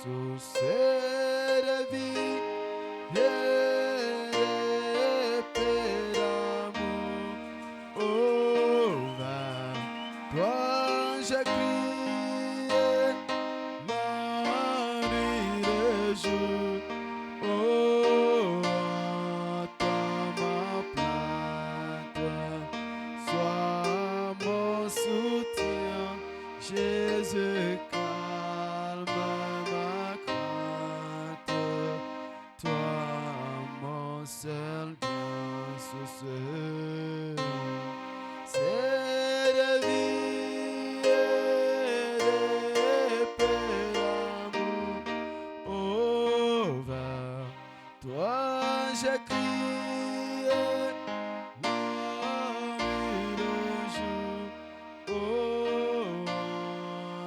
source de vie, et paix d'amour. Oh, vers toi j'ai crié la nuit et jour. Oh, entends ma plainte, sois mon soutien, Jésus, calme ma crainte. Toi, mon seul bien, source, c'est de vie et de paix d'amour. Oh, vers toi j'ai crié la nuit et jour. Oh,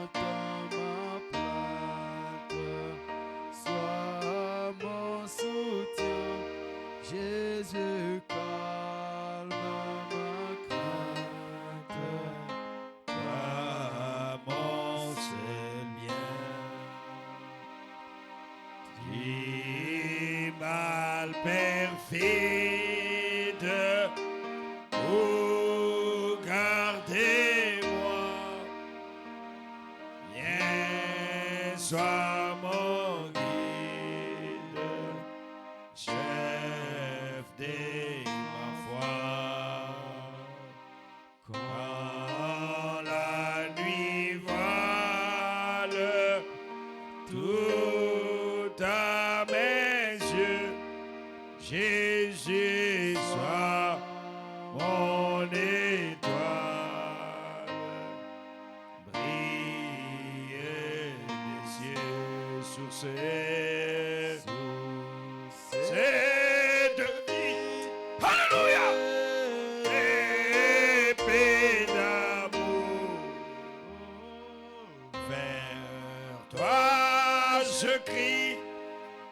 entends ma plainte, sois mon soutien, Jésus, calme ma crainte. Toi, mon seul bien, qui mal perfide, oh, gardez-moi, viens, sois mon guide, chef de ma foi. Quand la nuit voile tout à mes yeux, Jésus soit mon étoile, briller des cieux sur c'est de vie. Alléluia. Épée d'amour, vers toi je crie,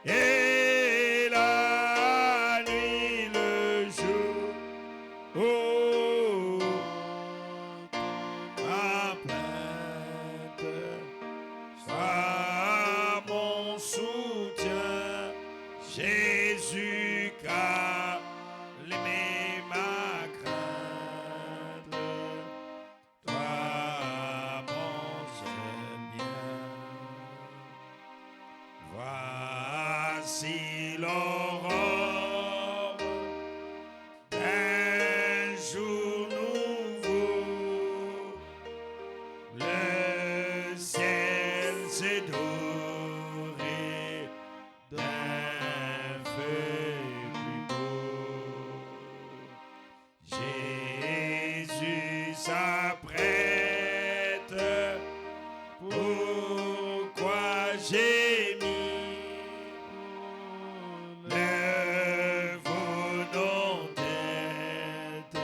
et la nuit, le jour, oh, ma plainte, sois mon soutien, Jésus, calmez ma crainte. Toi, mon seul bien, voici l'aurore d'un jour nouveau. Le ciel s'est doré d'un feu plus beau. Jésus s'apprête, pourquoi j'ai mis le veau tête,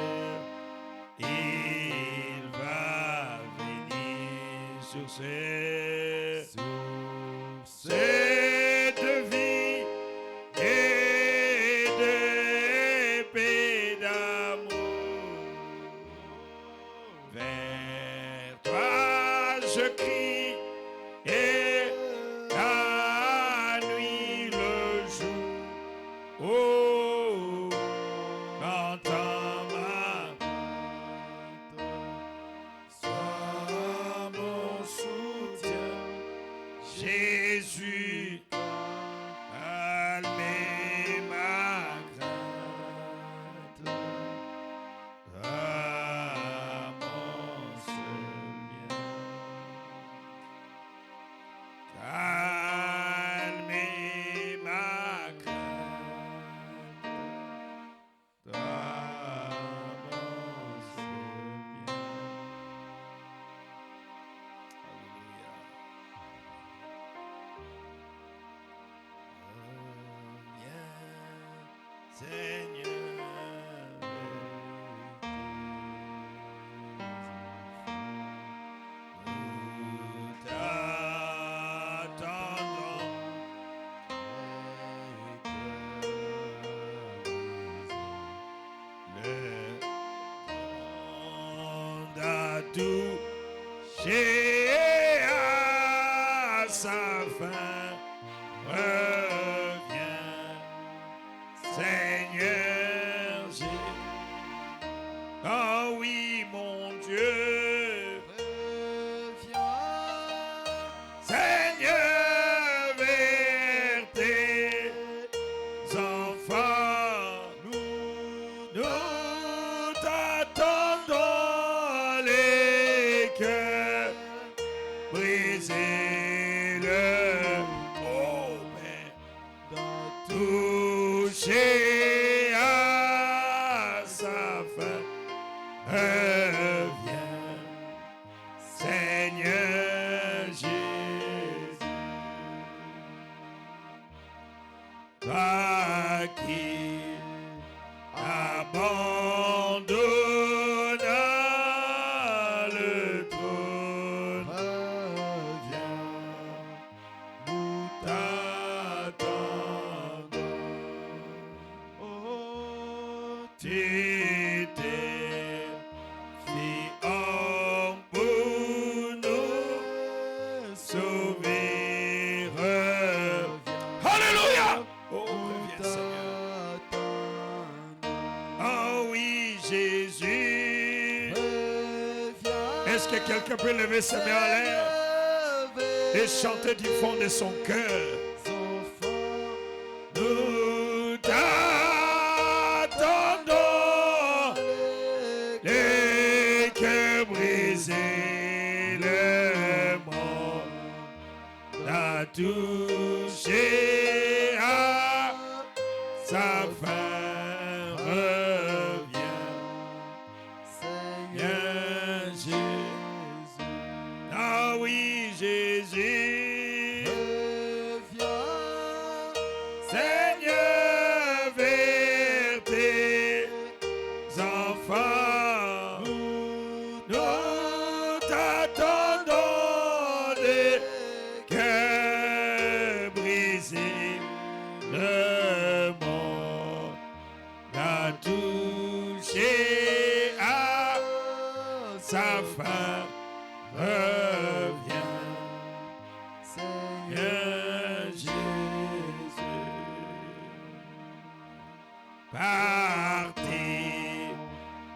il va venir sur cette vie et de paix d'amour. Vers toi je crie, et la nuit, le jour, oh, entends ma plainte, sois mon soutien, Jésus, calmez ma crainte. Ah, mon seul bien, calmez ma crainte. Ah, mon seul bien. Alléluia. Viens, Seigneur, nous t'attendons. Le monde a touché à Ah oui, mon Dieu, Seigneur, vers tes enfants, nous t'attendons les cœurs brisés, le oh, mais touché à sa fin, reviens, Seigneur Jésus. Toi qui abandonna le trône, reviens, nous t'attendons. Oh, tu t'es fait homme pour nous sauver. Alléluia! Oh, reviens, Seigneur. Oh oui, Jésus. Est-ce que quelqu'un peut lever ses mains en l'air et chanter du fond de son cœur? Nous t'attendons, les cœurs brisés, le monde t'a touché à sa fin. Reviens, Seigneur Jésus. Ah oui, Jésus. Seigneur, vers tes enfants, nous t'attendons, les cœurs brisés, le monde a touché à sa fin. Reviens, Seigneur Jésus. Partez,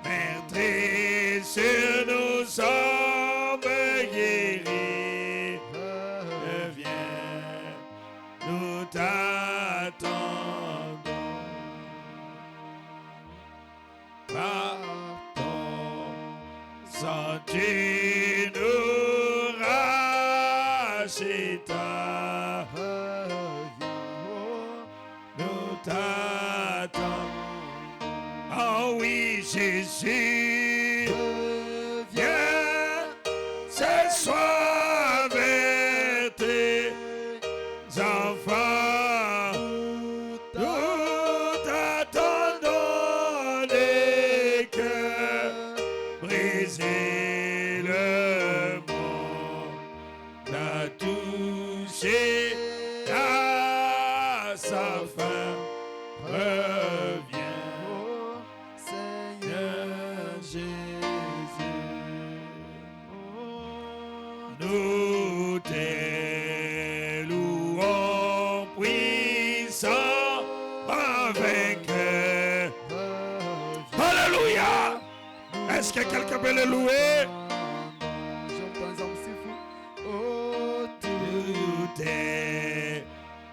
meurtris sur nous sommes guéris. Reviens, nous t'attendons. Partons, sans tu nous rachètes. Nous t'attendons. Oh oui, Jésus, viens ce soir vers tes enfants. Nous t'attendons, les cœurs brisés, le monde t'a touché à sa fin. Reviens, Seigneur Jésus. Nous t'élouons puissant vainqueur. Alléluia! Est-ce que quelqu'un peut le louer? Tout est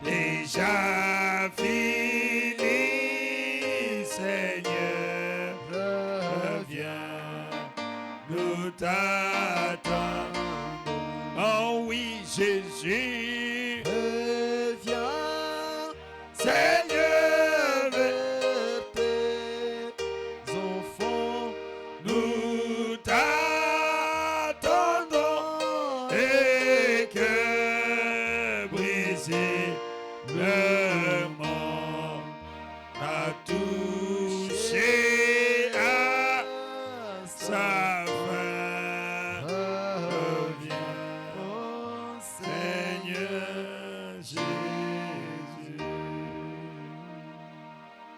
déjà fini, Seigneur. Reviens, nous t'attendons. Oh oui, Jésus. Reviens, Seigneur, vers tes enfants. Nous t'attendons, et que briser le monde a touché à sa fin. Reviens, Seigneur Jésus.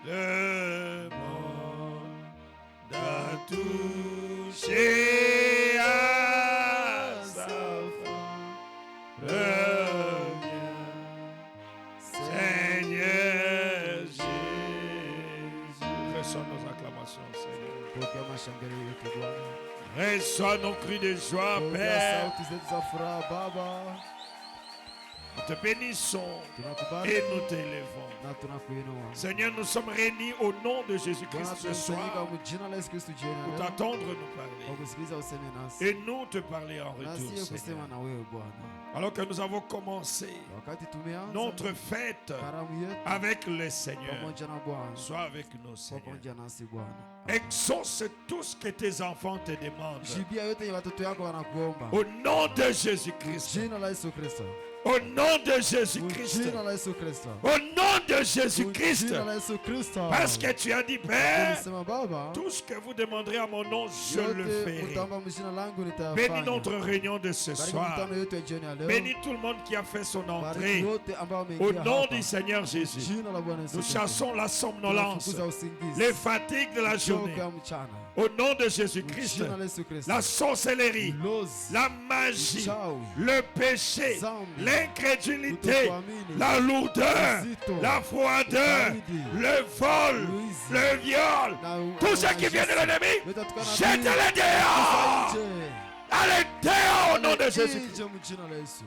Le monde a touché à sa fin. Reviens, Seigneur Jésus. Ressens nos acclamations, Seigneur. kama shangilio yetu Bwana. Reçois nos cris de joie, Pokea Père. sauti zetu za furaha Baba. Nous te bénissons Tunakubariki et nous t'élevons. na tunakuinua. Seigneur, nous sommes réunis au nom de Jésus-Christ Bwana, ce tunakusanyika soir mu jina la Yesu Kristo jioni pour ya leo t'attendre nous kwa parler kusikiliza useme nasi. et nous te parler en Nasi retour, ye kusema Seigneur. na wewe Bwana. Alors que nous avons commencé Wakati tumeanza notre fête karamu yetu avec le Seigneur, pamoja na Bwana. sois avec nous, Seigneur. Pamoja nasi Bwana. Exauce tout ce que tes enfants te demandent. Jibia yote yenye watoto yako wanakuomba. Au nom de Jésus-Christ. Jina la Yesu Kristo. Au nom de Jésus-Christ. Jina la Yesu Kristo. Au nom de Jésus-Christ. Jina la Yesu Kristo. Parce que tu as dit, Père, Ulisema Baba, tout ce que vous demanderez à mon nom, je le yote ferai. mtaomba mjina langu Bénis nitayafanya. notre réunion de ce Bariki soir. mkutano yote ya jioni ya leo. Bénis tout le monde qui a fait son Bariki entrée. wote ambao Au wameingia nom hapa. du Seigneur Jésus. Jina la Bwana Yesu Nous Kristo. chassons la somnolence, Tunafukuza usingizi. les fatigues de la journée. Uchovu ya mchana. Au nom de Jésus-Christ. Jina la Yesu Kristo. La sorcellerie, Ulozi, la magie, uchawi, le péché, Zambi, l'incrédulité, kutokuamini, la lourdeur, uzito, la froideur, ubaridi, le vol, wizi, le viol, na tout ce qui vient de l'ennemi, Vitatokana na jette-les dehors. nje. Allez dehors au nom de Jésus. Nje mu jina la Yesu.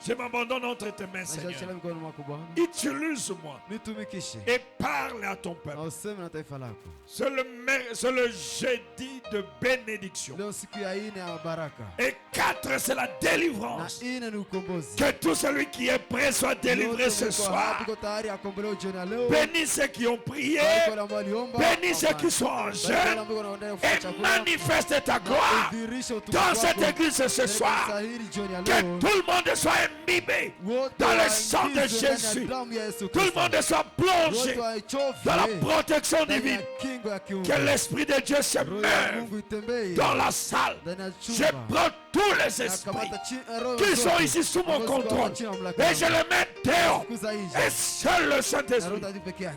Je m'abandonne entre tes mains, Nashiachia Seigneur. mikononi mwako Bwana. Utilise-moi Nitumikishe et parle à ton na peuple. useme na taifa lako. C'est le jeudi de bénédiction. Leo siku ya ine ya baraka Et 4, c'est la na délivrance. ine ni ukombozi. Que tout celui qui est prêt soit délivré Yote ce mko soir. hapa, tuko tayari akombolewe jioni ya leo. Bénis ceux qui ont prié. Bariki wale ambao waliomba. Bénis ceux Amani. qui sont en Bariki wale jeûne. ambao wanaendelea kufanya Et chakula. manifeste ta Na gloire udhihirishe utukufu dans wako. cette église ce Katika soir. kanisa hili jioni ya Que leo. tout le monde soit imbibé Wote dans le sang de waingizwe ndani ya Jésus. damu ya Yesu Tout le Kristo. monde soit Wote plongé waichovye dans la protection ndani divine. ya kingo ya kiungu. Que l'Esprit de Dieu se Roho ya meuve Mungu itembee dans la salle. ndani ya Je chumba. prends tous les esprits qui sont ici sous mon contrôle et je les mets dehors. Et seul le Saint-Esprit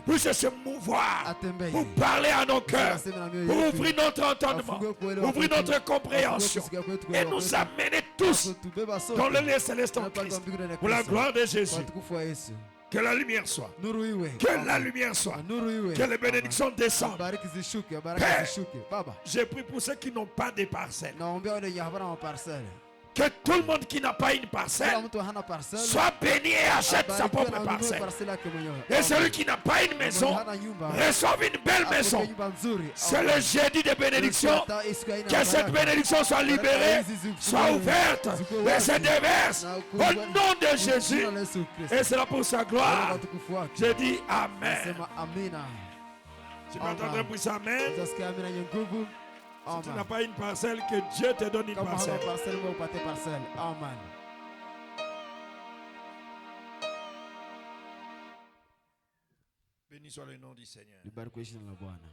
puisse se mouvoir pour parler à nos cœurs, pour ouvrir notre entendement, ouvrir notre compréhension et nous amener tous dans le lieu céleste en Christ. Pour la gloire de Jésus, que la lumière soit. Que la lumière soit. Que les bénédictions descendent. Père, j'ai pris pour ceux qui n'ont pas de parcelles. Que tout le monde qui n'a pas une parcelle soit béni et achète sa propre parcelle. Et celui qui n'a pas une maison reçoive une belle maison. C'est le jeudi de bénédiction. Que cette bénédiction soit libérée, soit ouverte et se déverse au nom de Jésus. Et c'est là pour sa gloire. Je dis Amen. Tu m'entendrais pour ça, Amen. Si tu n'as pas une parcelle, que Dieu te donne une parcelle. Amen. Béni soit le nom du Seigneur. Libarikiwe jina la Bwana.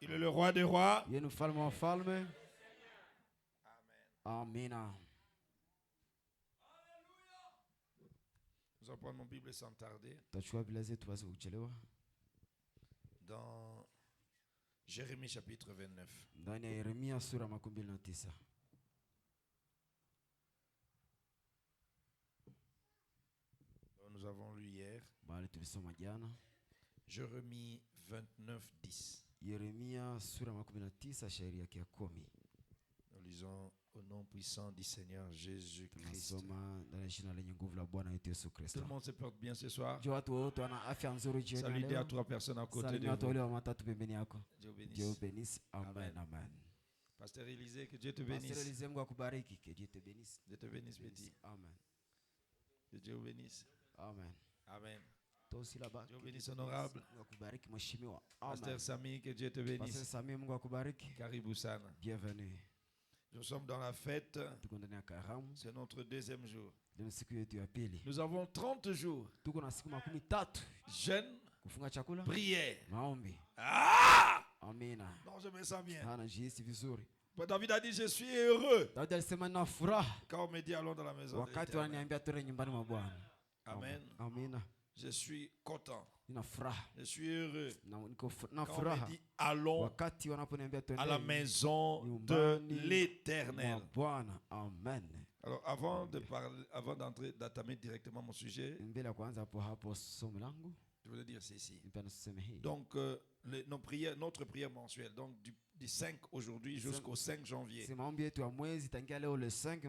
Il est le roi des rois. Yeye ni mfalme wa wafalme. Amina. Nous allons prendre mon Bible sans tarder. Tutachukua Biblia zetu basi kuchelewa. Dans Jérémie chapitre 29. Ndani ya Yeremia sura 29. Nous avons lu hier. Bali tulisoma jana. Jérémie 29, 10. Yeremia sura 29 shairi yake ya 10. Nous lisons au nom puissant du Seigneur Jésus-Christ. Tunasoma ndani ya jina lenye nguvu la Bwana wetu Yesu Tout Kristo. le monde se porte bien ce soir. Je watu wote wana afya nzuri jioni Salut à leo. trois personnes à côté de Salimia watu wale vous. wa matatu pembeni yako. Dieu vous bénisse. Dieu bénisse. Amen. Amen. Amen. Pasteur Élisée, que Dieu te Pastor bénisse. Elisée, Mungu akubariki. Que Dieu te bénisse. Dieu te bénisse, petit. Amen. Que Dieu vous bénisse. Amen. Amen. Toi aussi là-bas. Dieu vous bénisse, honorable. Mungu akubariki mheshimiwa. Pasteur Amen. Sami, que Dieu te Pastor bénisse. Sami, Mungu akubariki. Karibu sana. Bienvenue. Nous sommes dans la fête. Tuko ndani ya karamu. C'est notre deuxième jour. Ndio siku yetu ya pili. Nous avons 30 jours. Tuko na siku 13 Jeûne, kufunga chakula, prière. maombi. Ah! Amina. Non, je me sens bien. Hana jihisi vizuri. David a dit, je suis heureux. Daudi alisema na furaha Quand on me dit allons dans la maison de wakati l'Éternel. wananiambia tuende nyumbani mwa Bwana. Amen. Amina. Je suis content. Nina furaha. Je suis heureux. Na niko na Quand on furaha me dit allons wakati wanaponiambia tuende à la maison de nyumbani mwa l'Éternel. Bwana. Amen. Alors avant de parler, avant d'entrer, d'attamer directement mon sujet, Mbele ya kwanza hapo somo langu je voulais dire ceci. nipenda tuseme hii. Donc nos prières, notre prière mensuelle, donc du 5 aujourd'hui jusqu'au 5 janvier. C'est maombi yetu ya mwezi tangia leo le 5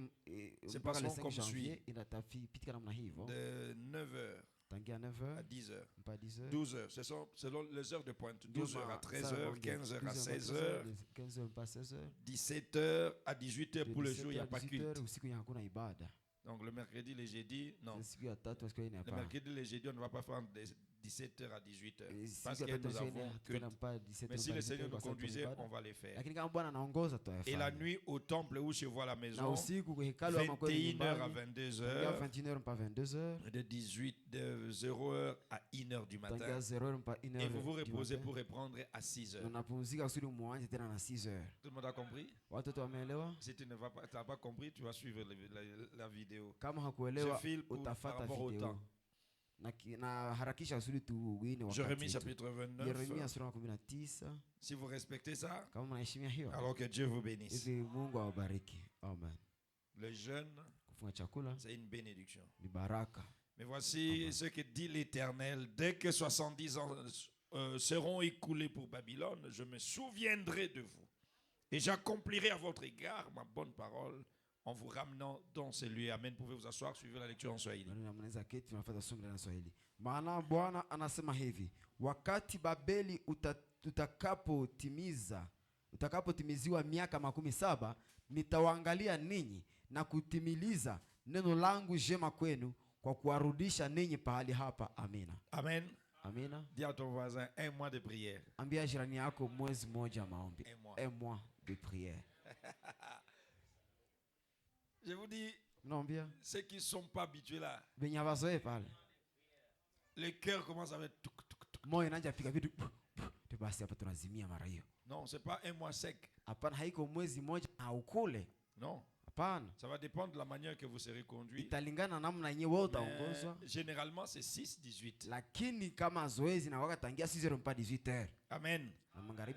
C'est mpaka le passons 5 comme janvier inatapitika namna hivyo. De 9h Tangia à 9h 10h, mpaka 10h. 12h. Ce sont selon les heures de pointe. 12h à 13h, 15h à 16h, 15h mpaka 16h. 17h à 18h pour le jour, il n'y a pas culte. Usiku hakuna ibada. Donc le mercredi, le jeudi, non. Siku ya tatu parce qu'il n'y a Le pas. mercredi, le jeudi, on ne va pas faire de 17h à 18h. Parce Siku que ya tatu nous avons culte. Mais si le Seigneur nous conduisait, on va les faire. Lakini kama Bwana anaongoza Et tutayafanya. la nuit au temple où je vois la Na maison, usiku kwa hekalu ama kwa 21h à nyumbani. 22h, 21h mpaka 22h. de 0h à 1h du Tangia matin. 0h mpaka 1h. Et vous vous reposez pour reprendre à 6h. Unapumzika kusudi muanze tena na 6h. Tout le monde a compris? Watoto wameelewa? Si tu n'as pas compris, tu vas suivre la vidéo. Kama Je hakuelewa file par utafata rapport au video. temps. Na harakisha kusudi tuuine wakati. Jérémie wetu. chapitre 29. Yeremia sura ya 19. Si vous respectez ça, Kama mnaheshimia hiyo. alors que Dieu vous bénisse. Hivi Mungu awabariki. Amen. Le jeûne, Kufunga chakula c'est une bénédiction. ni baraka. Mais voici ce que dit l'Éternel. Dès que 70 ans seront écoulés pour Babylone, je me souviendrai de vous. Et j'accomplirai à votre égard ma bonne parole en vous ramenant dans ces lieux. Amen. Pouvez vous asseoir, suivez la lecture en Swahili. Mnaweza keti tunafuata somo la Kiswahili. Maana Bwana anasema hivi, wakati Babeli utakapotimiziwa miaka 17, nitawaangalia ninyi na kutimiliza neno langu jema kwenu kwa kuwarudisha ninyi pahali hapa. Amina. Amen. Amina. Dis à ton voisin, un mois de prière. Ambia jirani yako mwezi mmoja maombi. Un mois de prière. Je vous dis, Naambia ceux qui ne sont pas habitués là, benye hawazoe pale. le cœur commence à faire tuk, tuk, tuk. Moyo inaanza piga vitu. Basi hapa tunazimia mara hiyo. Non, ce n'est pas un mois sec. Hapana, haiko mwezi mmoja haukule. Non. Hapana. Ça va dépendre de la manière que vous serez conduit. Italingana namna yenyewe wewe utaongozwa. Généralement, c'est 6-18. Lakini kama zoezi na waka tangia 6h mpaka 18h. Amen.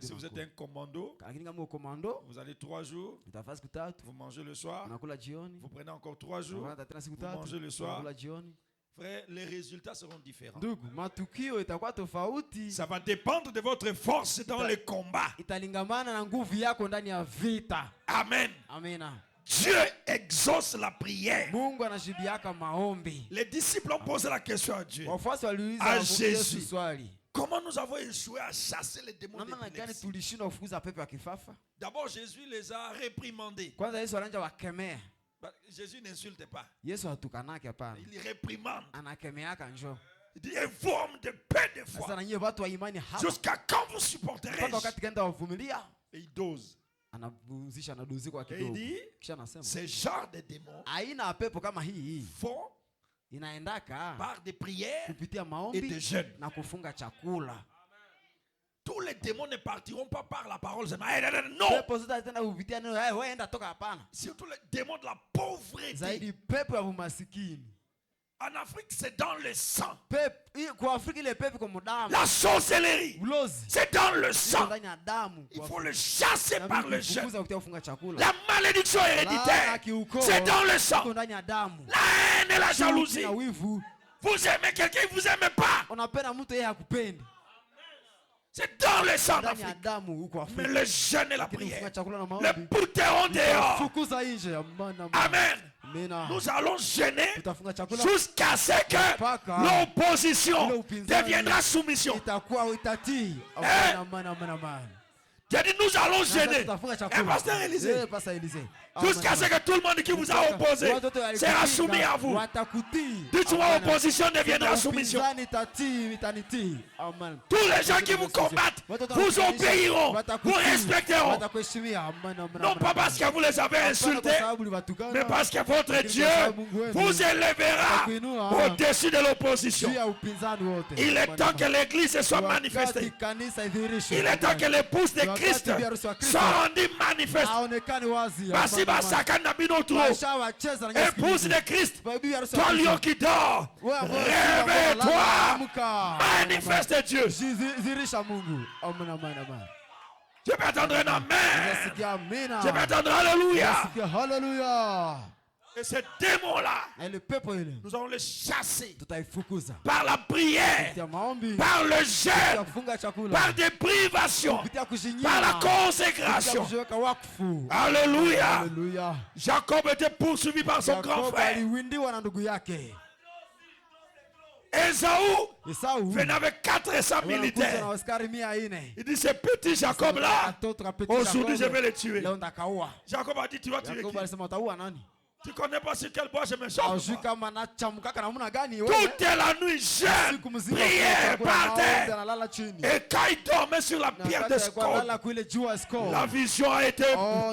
Si vous êtes un commando, lakini kama uko komando, vous allez 3 jours, utafanya siku tatu, vous mangez le soir, unakula jioni, vous prenez encore 3 jours, vous mangez le soir. unakula jioni. Frère, les résultats seront différents. Ndugu, matukio itakuwa tofauti. Ça va dépendre de votre force dans le combat. Italingamana na nguvu yako ndani ya vita. Amen. Amina. Dieu exauce la prière. Mungu anajibiaka maombi. Les disciples ont posé la question à Dieu. Wafuasi waliuliza À Yesu Jésus. swali. Comment nous avons échoué à chasser les démons Namna gani d'épilepsie? tulishindwa kufukuza pepo ya kifafa? D'abord, Jésus les a réprimandés. Kwanza Yesu anaanza wakemea. Jésus n'insulte pas. Yesu hatukanake hapana. Il réprimande. Anakemeaka njoo. Il dit une forme de paix de foi. Sasa na nyie watu wa imani hapa. Jusqu'à quand vous supporterez? Mpaka wakati gani wavumilia? Et il dose. Anabuzisha na dozi kwa Et il kidogo. dit, Kisha anasema ce genre de démons aina pepo kama hii font inaendaka par des prières kupitia et maombi des jeûnes. na kufunga chakula. Tous les démons ne partiront pas par la parole. Non. Pepo zote zitaenda kupitia neno, wewe enda toka hapana. Surtout les démons de la pauvreté. Zaidi pepo ya umasikini. En Afrique, c'est dans le sang. Kwa Afrika ile pepo kwa damu. La sorcellerie, Ulozi. c'est dans le sang. Ndani ya damu. Il faut le chasser par le jeûne. Kufukuza kufunga chakula. La malédiction héréditaire, c'est dans le sang. Ndani ya damu. La haine et la jalousie. Na wivu. Vous aimez quelqu'un, il vous aime pas. Unapenda mtu yeye hakupendi. C'est dans le sang Ndani ya d'Afrique. damu huko Afrika. Mais le jeûne et la Lakini prière, kufunga chakula na le maombi. pouteront dehors. Fukuza nje ya mana. Amen. Amina. Nous allons jeûner Tutafunga chakula. jusqu'à ce que l'opposition deviendra soumission. Itakuwa itatii. Eh. Amana amana amana. J'ai dit nous allons jeûner. Tutafunga Et chakula. pasteur Élisée, Pasteur Élisée. jusqu'à ce que tout le monde qui vous a opposé sera soumis à vous. Dites-moi, opposition deviendra soumission. Tous les gens qui vous combattent vous obéiront, vous respecteront. Non pas parce que vous les avez insultés, mais parce que votre Dieu vous élèvera au-dessus de l'opposition. Il est temps que l'église soit manifestée. Il est temps que l'épouse de Christ soit rendue manifeste. Basi basaka na bino trop. Épouse de Christ, toi lion qui dort, réveille-toi, manifeste Dieu. Je peux attendre un amen. Je peux attendre alléluia. Et ces démons-là, na ile pepo ile nous allons les chasser tutaifukuza par la prière, kupitia maombi, par le kupitia jeûne, kufunga chakula, par des privations, kupitia par la kujinyima, kupitia consécration. kujiweka wakfu. Alléluia. Haleluya. Jacob était poursuivi par son grand Yakobo frère. aliwindiwa na ndugu yake Esaü Esau. venait avec 400 Wanakuja na militaires. askari 400. Il dit, ce petit Jacob-là, Katoto kapeti aujourd'hui je Jakobo, vais le tuer. leo ndakaua. Jacob a dit, tu vas tuer Yakobo qui? alisema utaua nani? Tu connais pas sur quel bois je me chauffe? Hujui kama nachamkaka namna gani wewe? Toute la nuit, jeûne, Siku mzima prière kuna par maombi, terre. analala chini. Et quand il dormait sur la Na pierre de wakati alikuwa Scott, analala kuile jua Skol. la vision a été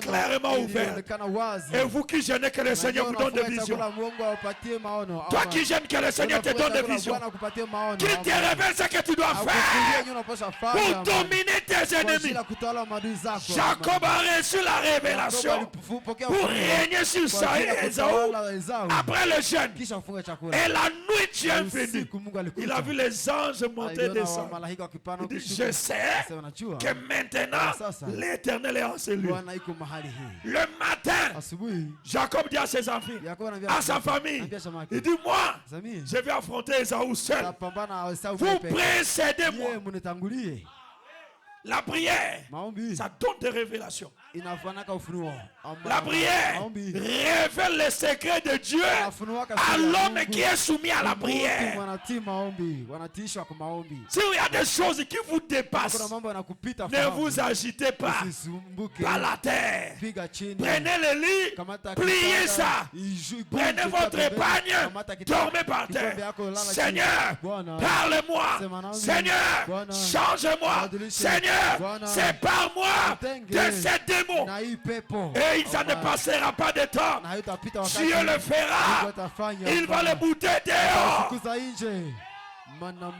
clairement ouverte. Ilionekana wazi. Et vous qui jeûnez, que le Seigneur vous donne des visions. Chakula Mungu awapatie maono. Toi qui jeûnes, que le Seigneur te donne des visions. Bwana akupatie maono. Qu'il te révèle ce que tu dois Akufunulie faire yenye unapaswa pour fanya. dominer tes Kwa ajili ennemis. ya kutawala maadui zako. Jacob a reçu la révélation pour régner sur Esaü après le jeûne. Kisha kufunga chakula. Et la nuit, Dieu est venu. Usiku Mungu alikuja. Il a vu les anges monter et Aliona descendre. malaika wakipanda Il dit, kushuka. je sais Sema najua. que maintenant, l'Éternel est en celui. Bwana iko mahali hii. Le matin, Asubuhi Jacob dit à ses enfants, Yakobo anaambia à sa famille, anaambia Shamaki, il dit, moi, Samii, je vais affronter Esaü seul. tapambana na Esau Vous peke. précédez-moi. Yeye munitangulie. La prière, Maombi ça donne des révélations. inafanaka ufunuo. La prière Maombi révèle les secrets de Dieu inafunuaka à siri ya l'homme Mungu. qui est soumis à la Mungu prière. wanatii maombi, wanatiishwa kwa maombi. S'il y a des choses qui vous Kuna dépassent, mambo yanakupita ne fahamu. vous agitez pas Usisumbuke. par la terre. Piga chini. Prenez le lit, Kamata pliez kitanda, ça. iju- Prenez kichwa votre pembeni, épargne, kamata kitanda, dormez par kichwa terre. vyako, lala chini. Seigneur, Bwana, parle-moi. sema nami. Seigneur, Bwana, change-moi. badilisha. Seigneur, Bwana, sépare-moi utenge de ces démons. na hii pepo. Et ça ne Amen. passera pas de temps. Na haitapita wakati. Dieu le Mungu fera. atafanya. Il va Bwana. les bouter dehors. Atasifukuza nje. Mana.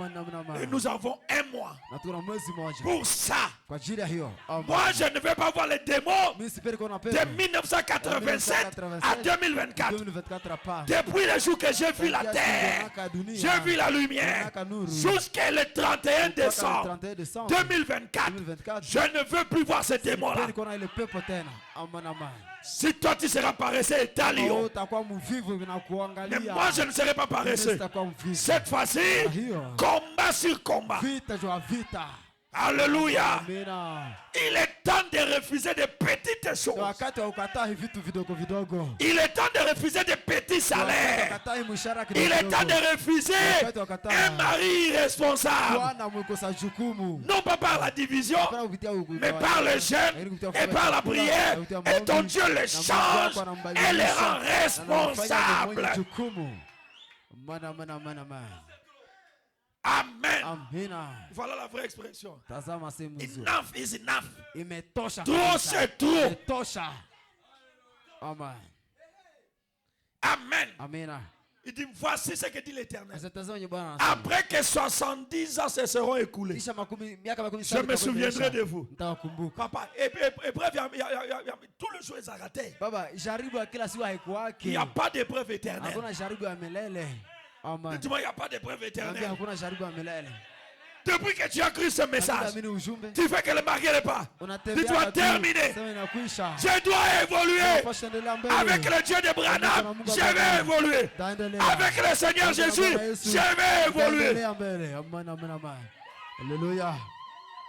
Et nous avons un mois Na tuna mwezi moja pour ça. kwa ajili ya hiyo. Amen. Moi, je ne vais pas voir les démons Mimi sipendi kuona de pepo. 1987 à 2024. 2024 hapa. Depuis le jour que j'ai vu la terre, j'ai vu la lumière, jusqu'à le 31 décembre 31 décembre 2024, 2024. je ne veux plus voir ces démons-là. Sipendi kuona ile pepo tena. Amen. Si toi tu seras paresseux et ta Wewe lion, utakuwa mvivu na mais kuangalia. moi je ne serai pas paresseux. Utakuwa mvivu. Cette fois-ci, combat sur combat. Vita jua vita. Alléluia. Amina. Il est temps de refuser de petites Ni choses. wakati wa kukataa hivi vitu vidogo vidogo. Il est temps de refuser de petits Ni wakati wa salaires. kukataa hii mshahara kidogo Il est temps kidogo. de refuser un mari irresponsable. Bwana mwekosa jukumu. Non pas par la division, Hapana kupitia mais par le jeûne et par la prière. Et ton Dieu les change et les rend responsables. Mana. Amen. Amina. Voilà la vraie expression. Tazama sehemu nzuri. Enough is enough. Imetosha. Trop kabisa. c'est trop. Imetosha. Amen. Amen. Amina. Il dit, voici ce que dit l'Éternel. Sasa tazama nye Bwana anasema. Après que 70 ans se seront écoulés, Kisha miaka makumi je saba me souviendrai de vous. Nitawakumbuka. Papa, et épreuve, tout le jour est arrêté. Baba, jaribu ya kila siku Il haikuwake. n'y a pas d'épreuve éternelle. Hakuna jaribu ya milele. Amen. Dis-moi, il n'y a pas d'épreuve Naambia éternelle. hakuna jaribu ya milele. Depuis que tu as cru ce message, Amini ujumbe. tu fais que le mari n'est pas. Unatembea Tu dois tu, terminer. sema inakuisha. Je dois évoluer. Unapaswa endelea mbele. Avec le Dieu de Branham, je vais évoluer. Taendelea. Avec le Seigneur Jésus, je vais évoluer. Taendelea mbele. Amen. Haleluya.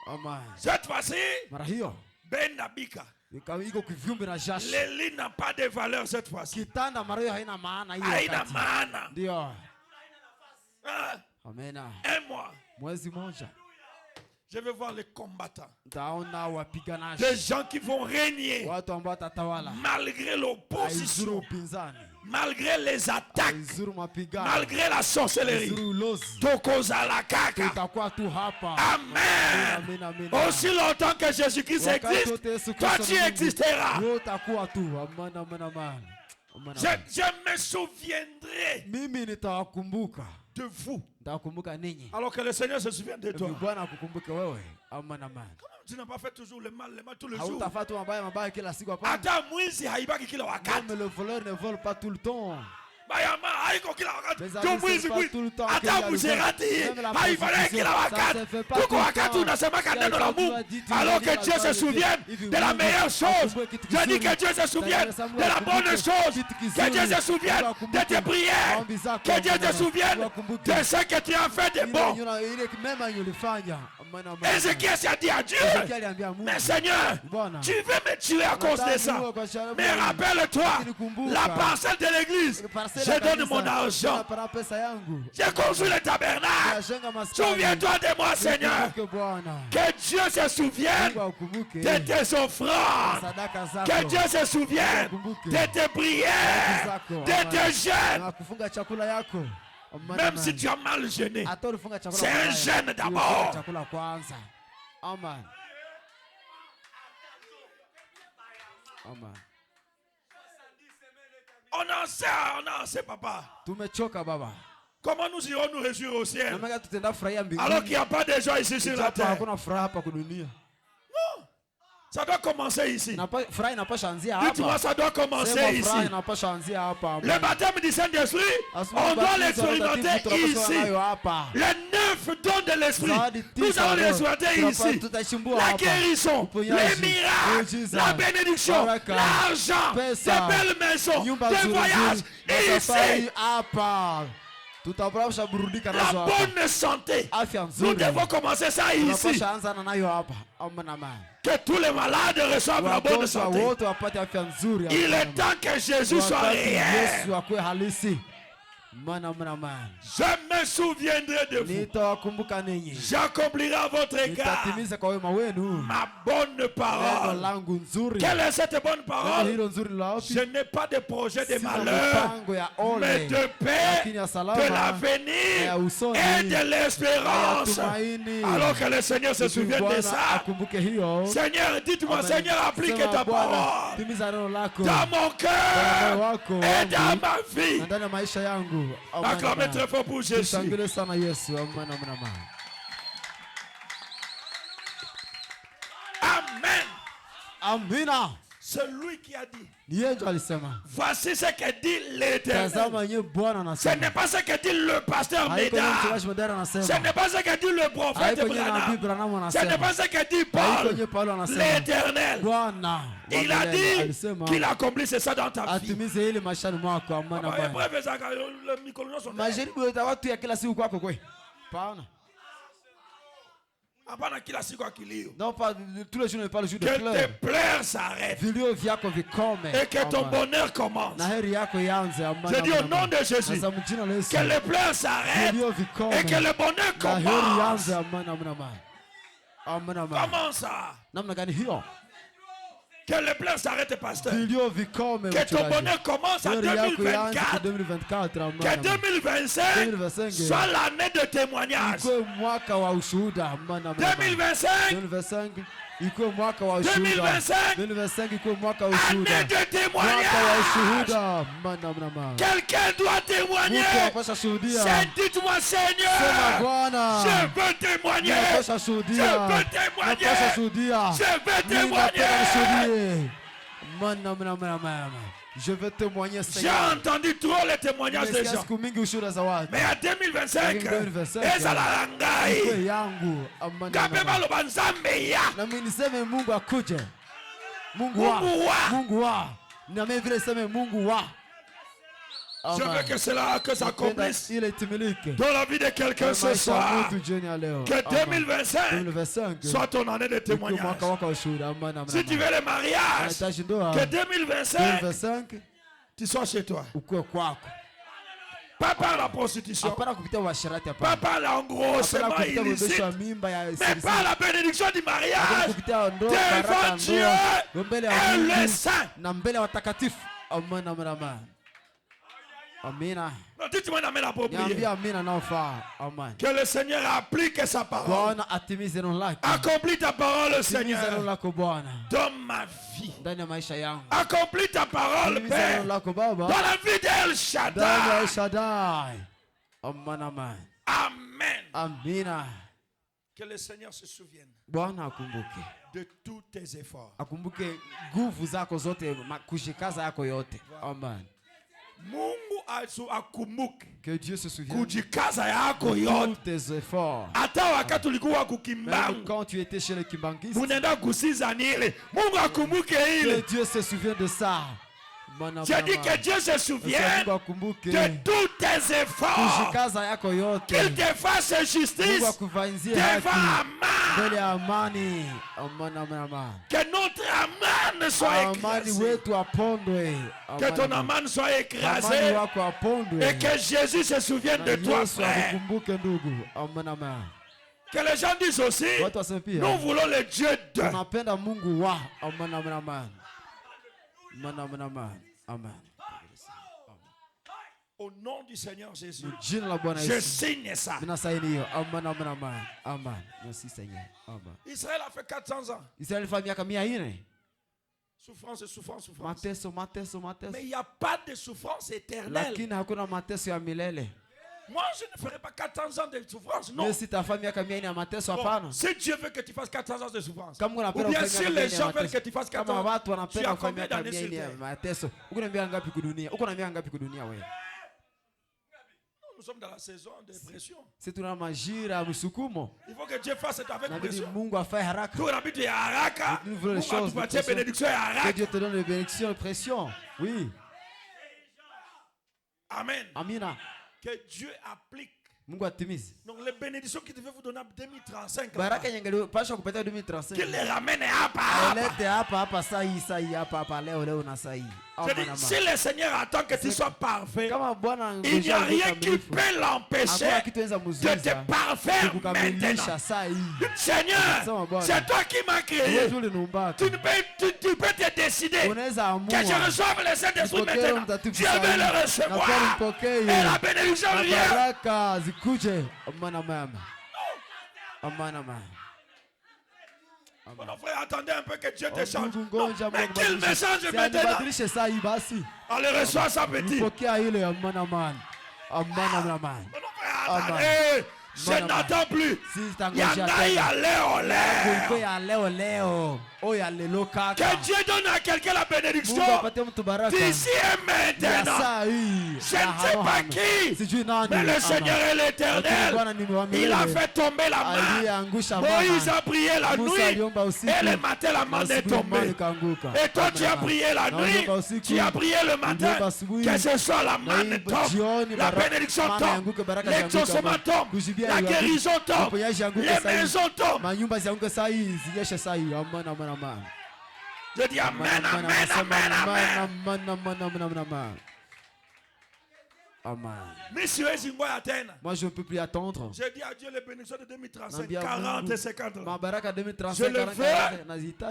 Amen. Cette fois-ci, Mara hiyo Ben Nabika. iko kivyumbe na jasho. Le lit n'a pas de valeur cette fois-ci. Kitanda mara hiyo haina maana hiyo Haina wakati. maana. Ndio. Ah, Amen. un mois, Mwezi moja je vais voir les combattants. nitaona wapiganaji. Des gens qui vont régner Watu ambao watatawala. malgré Haizuru l'opposition, upinzani. malgré les attaques, Haizuru mapigano. malgré la sorcellerie. Haizuru ulozi. Tokoza la kaka. Tutakuwa tu hapa. Amen. Amen. Aussi longtemps que Jésus-Christ Wakati existe, wote Yesu toi Kristo tu ni Mungu, existeras. wewe utakuwa tu. Amen. Je me souviendrai Mimi nitawakumbuka. de vous. Nitawakumbuka ninyi. Alors que le Seigneur se souvient de toi. Bwana akukumbuke wewe. Amen. Tu n'as pas fait toujours le mal tous les jours. Hautafanya tu mabaya kila siku hapa. Hata mwizi haibaki kila wakati. Même le voleur ne vole pas tout le temps. Bayama haiko kila wakati. Mes Tu amis, mwizi c'est pas mwizi. tout le temps Hata qu'il y a le mzerati. Même la Haifale kila ça wakati. se fait pas Kuko tout le wakati temps. unasema Si neno la quelqu'un Mungu. doit dire, tu Alors dis que la Dieu se parole de souvienne Dieu. de la Hivi meilleure Mungu chose. akumbuke kitu Je dis kizuri. que Dieu se souvienne Mungu de la bonne akumbuke chose. kitu Que kizuri. Dieu se souvienne Mungu de akumbuke tes prières. maombi zako, Que Dieu te Bwana. souvienne Mungu akumbuke. de ce que tu as fait de bon. Ile mema ulifanya. Amen, amen. Ézéchiel s'est dit à Dieu, Ezekiel aliambia Mungu, mais Seigneur, Bwana, tu veux me tuer à cause de ça. Mais rappelle-toi, la parcelle de l'église, je donne mon argent. J'ai construit le tabernacle. Souviens-toi de moi, Seigneur. Que Dieu se souvienne de tes offrandes. Que Dieu se souvienne de tes prières, de tes jeûnes. Même si tu as mal jeûné, c'est un jeûne d'abord. Amen. Amen. On en sait, papa. Tumechoka baba. Comment nous irons nous réjouir au ciel Namna tutaenda furahia mbinguni alors qu'il n'y a pas de joie ici sur la japo terre? hakuna furaha hapa kwa dunia. Non. Ça doit commencer ici. Furaha inapasha anzia Dites-moi, hapa. ça doit commencer Sema ici. furaha inapasha anzia hapa. Le baptême du Saint-Esprit, on doit l'expérimenter ici. Les 9 dons de l'Esprit, nous allons l'expérimenter ici. La guérison, les miracles, la bénédiction, l'argent, des belles maisons, des voyages ici. La bonne santé. Nous devons commencer ça ici. Que tous les malades reçoivent la bonne santé. Il est temps que Jésus soit réel. Je me souviendrai de vous. J'accomplirai votre égard ma bonne parole. Quelle est cette bonne parole? Je n'ai pas de projet de malheur, mais de paix, de l'avenir et de l'espérance. Alors que le Seigneur se souvienne de ça. Seigneur, dites-moi, Seigneur, applique ta parole dans mon cœur et dans ma vie. Acclamez très fort pour Jésus. Amen. Amina. C'est lui qui a dit. Voici ce que dit l'Éternel. Ce n'est pas ce que dit le pasteur Médard. Ce n'est pas ce que dit le prophète Branham. Ce n'est pas ce que dit Paul. L'Éternel. Il a dit qu'il accomplisse ça dans ta vie. Non, pas tous les jours n'est pas le jour de que pleurs. tes pleurs s'arrêtent et que ton bonheur commence. Je dis au nom de Jésus que les pleurs s'arrêtent et que le bonheur commence. Comment ça? Que les pleurs s'arrêtent, pasteur. Que ton bonheur commence en 2024. Que 2025 soit l'année de témoignage. 2025 année de témoignage. Quelqu'un doit témoigner. C'est dites-moi, Seigneur, je veux témoigner. Je veux témoigner. Je veux témoigner. J'ai entendu trop les témoignages des gens. Mais en 2025, je veux que ça accomplisse dans la vie de quelqu'un ce soir. Que 2025 soit ton année de témoignage. Si tu veux le mariage, que 2025 tu sois chez toi. Pas par la prostitution, pas par l'engrossement illicite, mais par la bénédiction du mariage devant Dieu et les saints. Amina. Dites-moi un amen approprié. Amen. Que le Seigneur applique sa parole. Accomplis ta parole, Seigneur, dans ma vie. Accomplis ta parole, Père, dans la vie d'El Shaddai. Amen. Amen. Que le Seigneur se souvienne de tous tes efforts. Akumbuke nguvu zako zote, kushikaza yako yote. Amen. Mungu akumbuke. Que Dieu se souvienne Kujikaza yako de yote. tous tes efforts. Hata wakati ulikuwa Même kukimbangu. quand tu étais chez les Kimbanguistes, Unaenda kusiza nile. Mungu akumbuke que ile. Dieu se souvienne de ça. J'ai dit que Dieu se souvienne de tous tes efforts. Qu'il te fasse justice devant Amani. Que notre Amani soit écrasé. Que ton Amani soit écrasé. Et que Jésus se souvienne de toi, frère. Que les gens disent aussi, nous voulons le Dieu de. Amen. Au nom du Seigneur Jésus, je signe ça. Amen. Merci Seigneur. Amen. Israël a fait 400 ans. Israël fait miaka 400. Souffrance, souffrance, souffrance. Mateso. Mais il n'y a pas de souffrance éternelle. Moi, je ne ferai pas 400 ans de souffrance. Non. Bon, si Dieu veut que tu fasses 400 ans de souffrance, ou bien si les gens veulent que tu fasses 400 ans, tu as combien d'années sur terre? Nous sommes dans la saison de pression. Il faut que Dieu fasse ça avec pression. Tout l'habitude est haraka. Que Dieu te donne les bénédictions et pression. Oui. Amen. Amina. Que Dieu applique. Donc les bénédictions qu'il devait vous donner en 2035. Qu'il les ramène si le Seigneur attend que tu sois parfait, il n'y a rien qui peut l'empêcher de te parfaire maintenant. Seigneur, c'est toi qui m'as créé. Tu peux te décider que je reçoive le Saint-Esprit maintenant. Dieu veut le recevoir. Et la bénédiction vient. Mon frère, attendez un peu que Dieu te change. Mais qu'il me change maintenant. Allez, reçois ça, petit. Mon frère, attendez. Je n'attends plus. Que Dieu donne à quelqu'un la bénédiction d'ici et maintenant. Je ne sais pas qui, mais le Seigneur est l'Éternel. Il a fait tomber la main. Moïse a prié la nuit et le matin la main est tombée. Et toi tu as prié la nuit, tu as prié le matin. Que ce soit la main tombe, la bénédiction tombe, l'exaucement tombe, la guérison tombe, les maisons tombent. Je dis amen, amen, amen, amen. Amen. Moi je ne peux plus attendre. Je dis à Dieu les bénédictions de 2035, 40 et 50 ans. Je le veux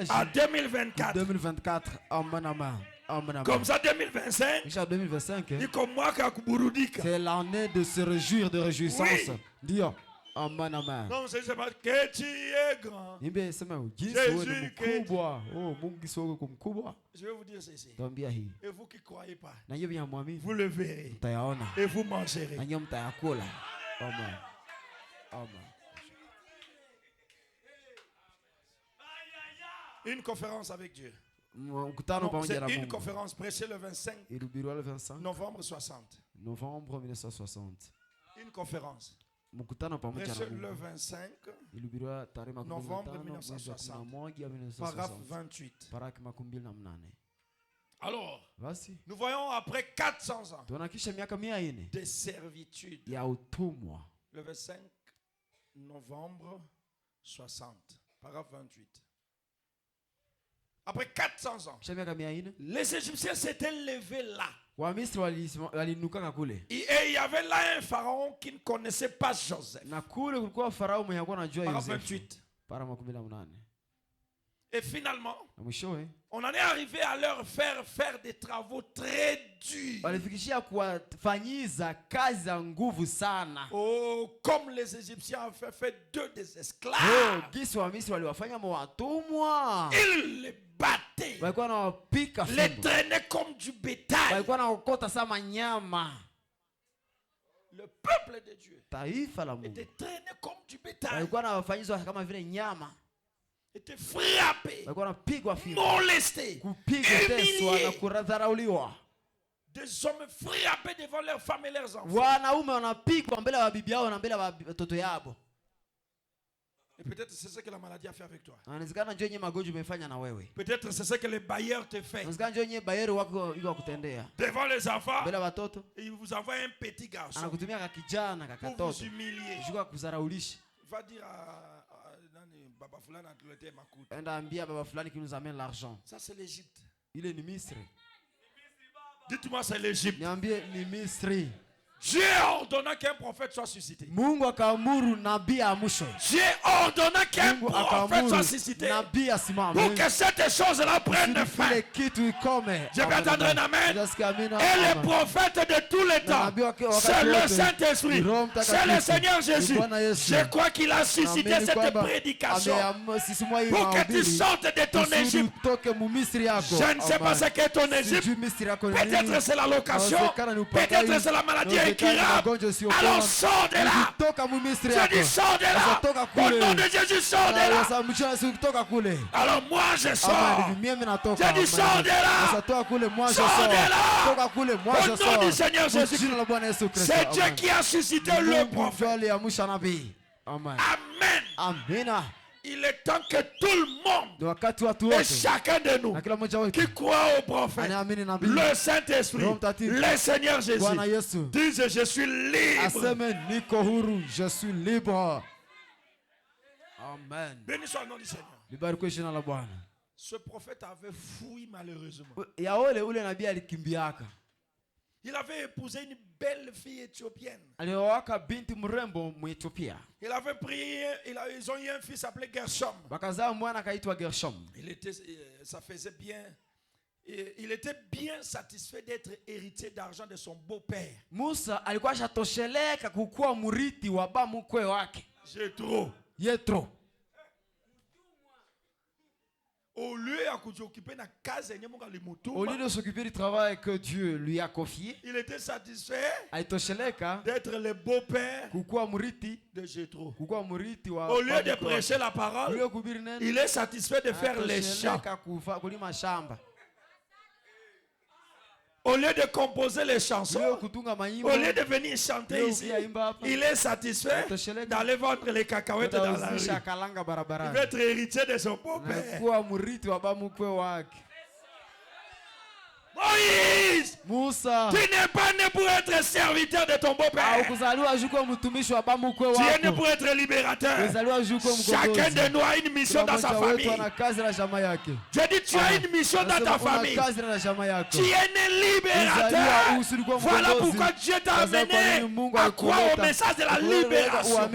à 2024. Amen, amen. Comme ça 2025. C'est l'année de se réjouir, de réjouissance. Dis amen. Non, c'est pas que tu es grand. Jésus je vais vous dire ceci. Et vous qui ne croyez pas, vous le verrez. Et vous mangerez. Amen. Une conférence avec Dieu. C'est une conférence prêchée le 25 novembre 60. Novembre 1960. Une conférence prêchée le 25 novembre 1960. Paragraphe 28. Alors, nous voyons après 400 ans de servitude. Le 25 novembre 60. Paragraphe 28. Après 400 ans, les Égyptiens s'étaient levés là. Et il y avait là un pharaon qui ne connaissait pas Joseph. Paragraphe 28. Et finalement, on en est arrivé à leur faire des travaux très durs. Oh, comme les Égyptiens avaient fait d'eux des esclaves. Ils les battaient. Les traînaient comme du bétail. Le peuple de Dieu était traîné comme du bétail. Était frappé, molesté, humilié. Des hommes frappés devant leurs femmes et leurs enfants. Wanaume wanapigwa mbele ya bibi yao na mbele ya watoto yao. Et peut-être c'est ce que la maladie a fait avec toi. Inawezekana njoo yenyewe magonjwa umefanya na wewe. Peut-être c'est ce que les bailleurs te font. Inawezekana njoo yenyewe bayeri wako yuko kutendea. Devant les enfants. Mbele ya watoto. Il vous envoie un petit garçon. Anakutumia kakijana kakatoto. Pour vous humilier. Juka kuzaraulisha. Va dire à Baba Fulani atuletee makuta. Enda ambia baba fulani qui nous amène l'argent. Ça c'est l'Égypte. Ile ni Misri. Dites-moi c'est l'Égypte. Niambie ni Misri. Dieu ordonna qu'un prophète soit suscité. Mungu akaamuru nabii aamshwe. Dieu ordonna qu'un prophète soit suscité. Nabii asimame. Pour que cette chose-là prenne fin. Je vais attendre un amen. Et les prophètes de tous les temps, c'est le Saint-Esprit, c'est le Seigneur Jésus. Je crois qu'il a suscité cette prédication pour que tu sortes de ton Égypte. Je ne sais pas ce qu'est ton Égypte. Peut-être c'est la location, peut-être c'est la maladie incurable. Alors sors de là. Je dis sors de là. Au nom de Jésus, sors de là. Alors moi je sors. Je dis sors de là. Sors de là. Au nom du Seigneur Jésus. C'est Dieu qui a suscité le prophète. Amen. Amen. Il est temps que tout le monde et chacun de nous qui croit au prophète, le Saint-Esprit, le Seigneur Jésus, disent je suis libre. Je suis libre. Amen. Béni soit le nom du Seigneur. Ce prophète avait fui malheureusement. Il avait épousé une belle fille éthiopienne. Il avait prié, ils ont eu un fils appelé Gershom. Ça faisait bien. Il était bien satisfait d'être héritier d'argent de son beau-père. Yethro. Au lieu de s'occuper du travail que Dieu lui a confié, il était satisfait d'être le beau-père de Jéthro. Au lieu de prêcher la parole, il est satisfait de faire les chants. Au lieu de composer les chansons, au lieu de venir chanter ici, il est satisfait d'aller vendre les cacahuètes dans la rue. Il veut être héritier de son beau-père. Moïse, tu n'es pas né pour être serviteur de ton beau-père. Tu es né pour être libérateur. Chacun de nous a une mission dans sa famille. Je dis, tu as une mission dans ta famille. Tu es né libérateur. Voilà pourquoi Dieu t'a amené à croire au message de la libération.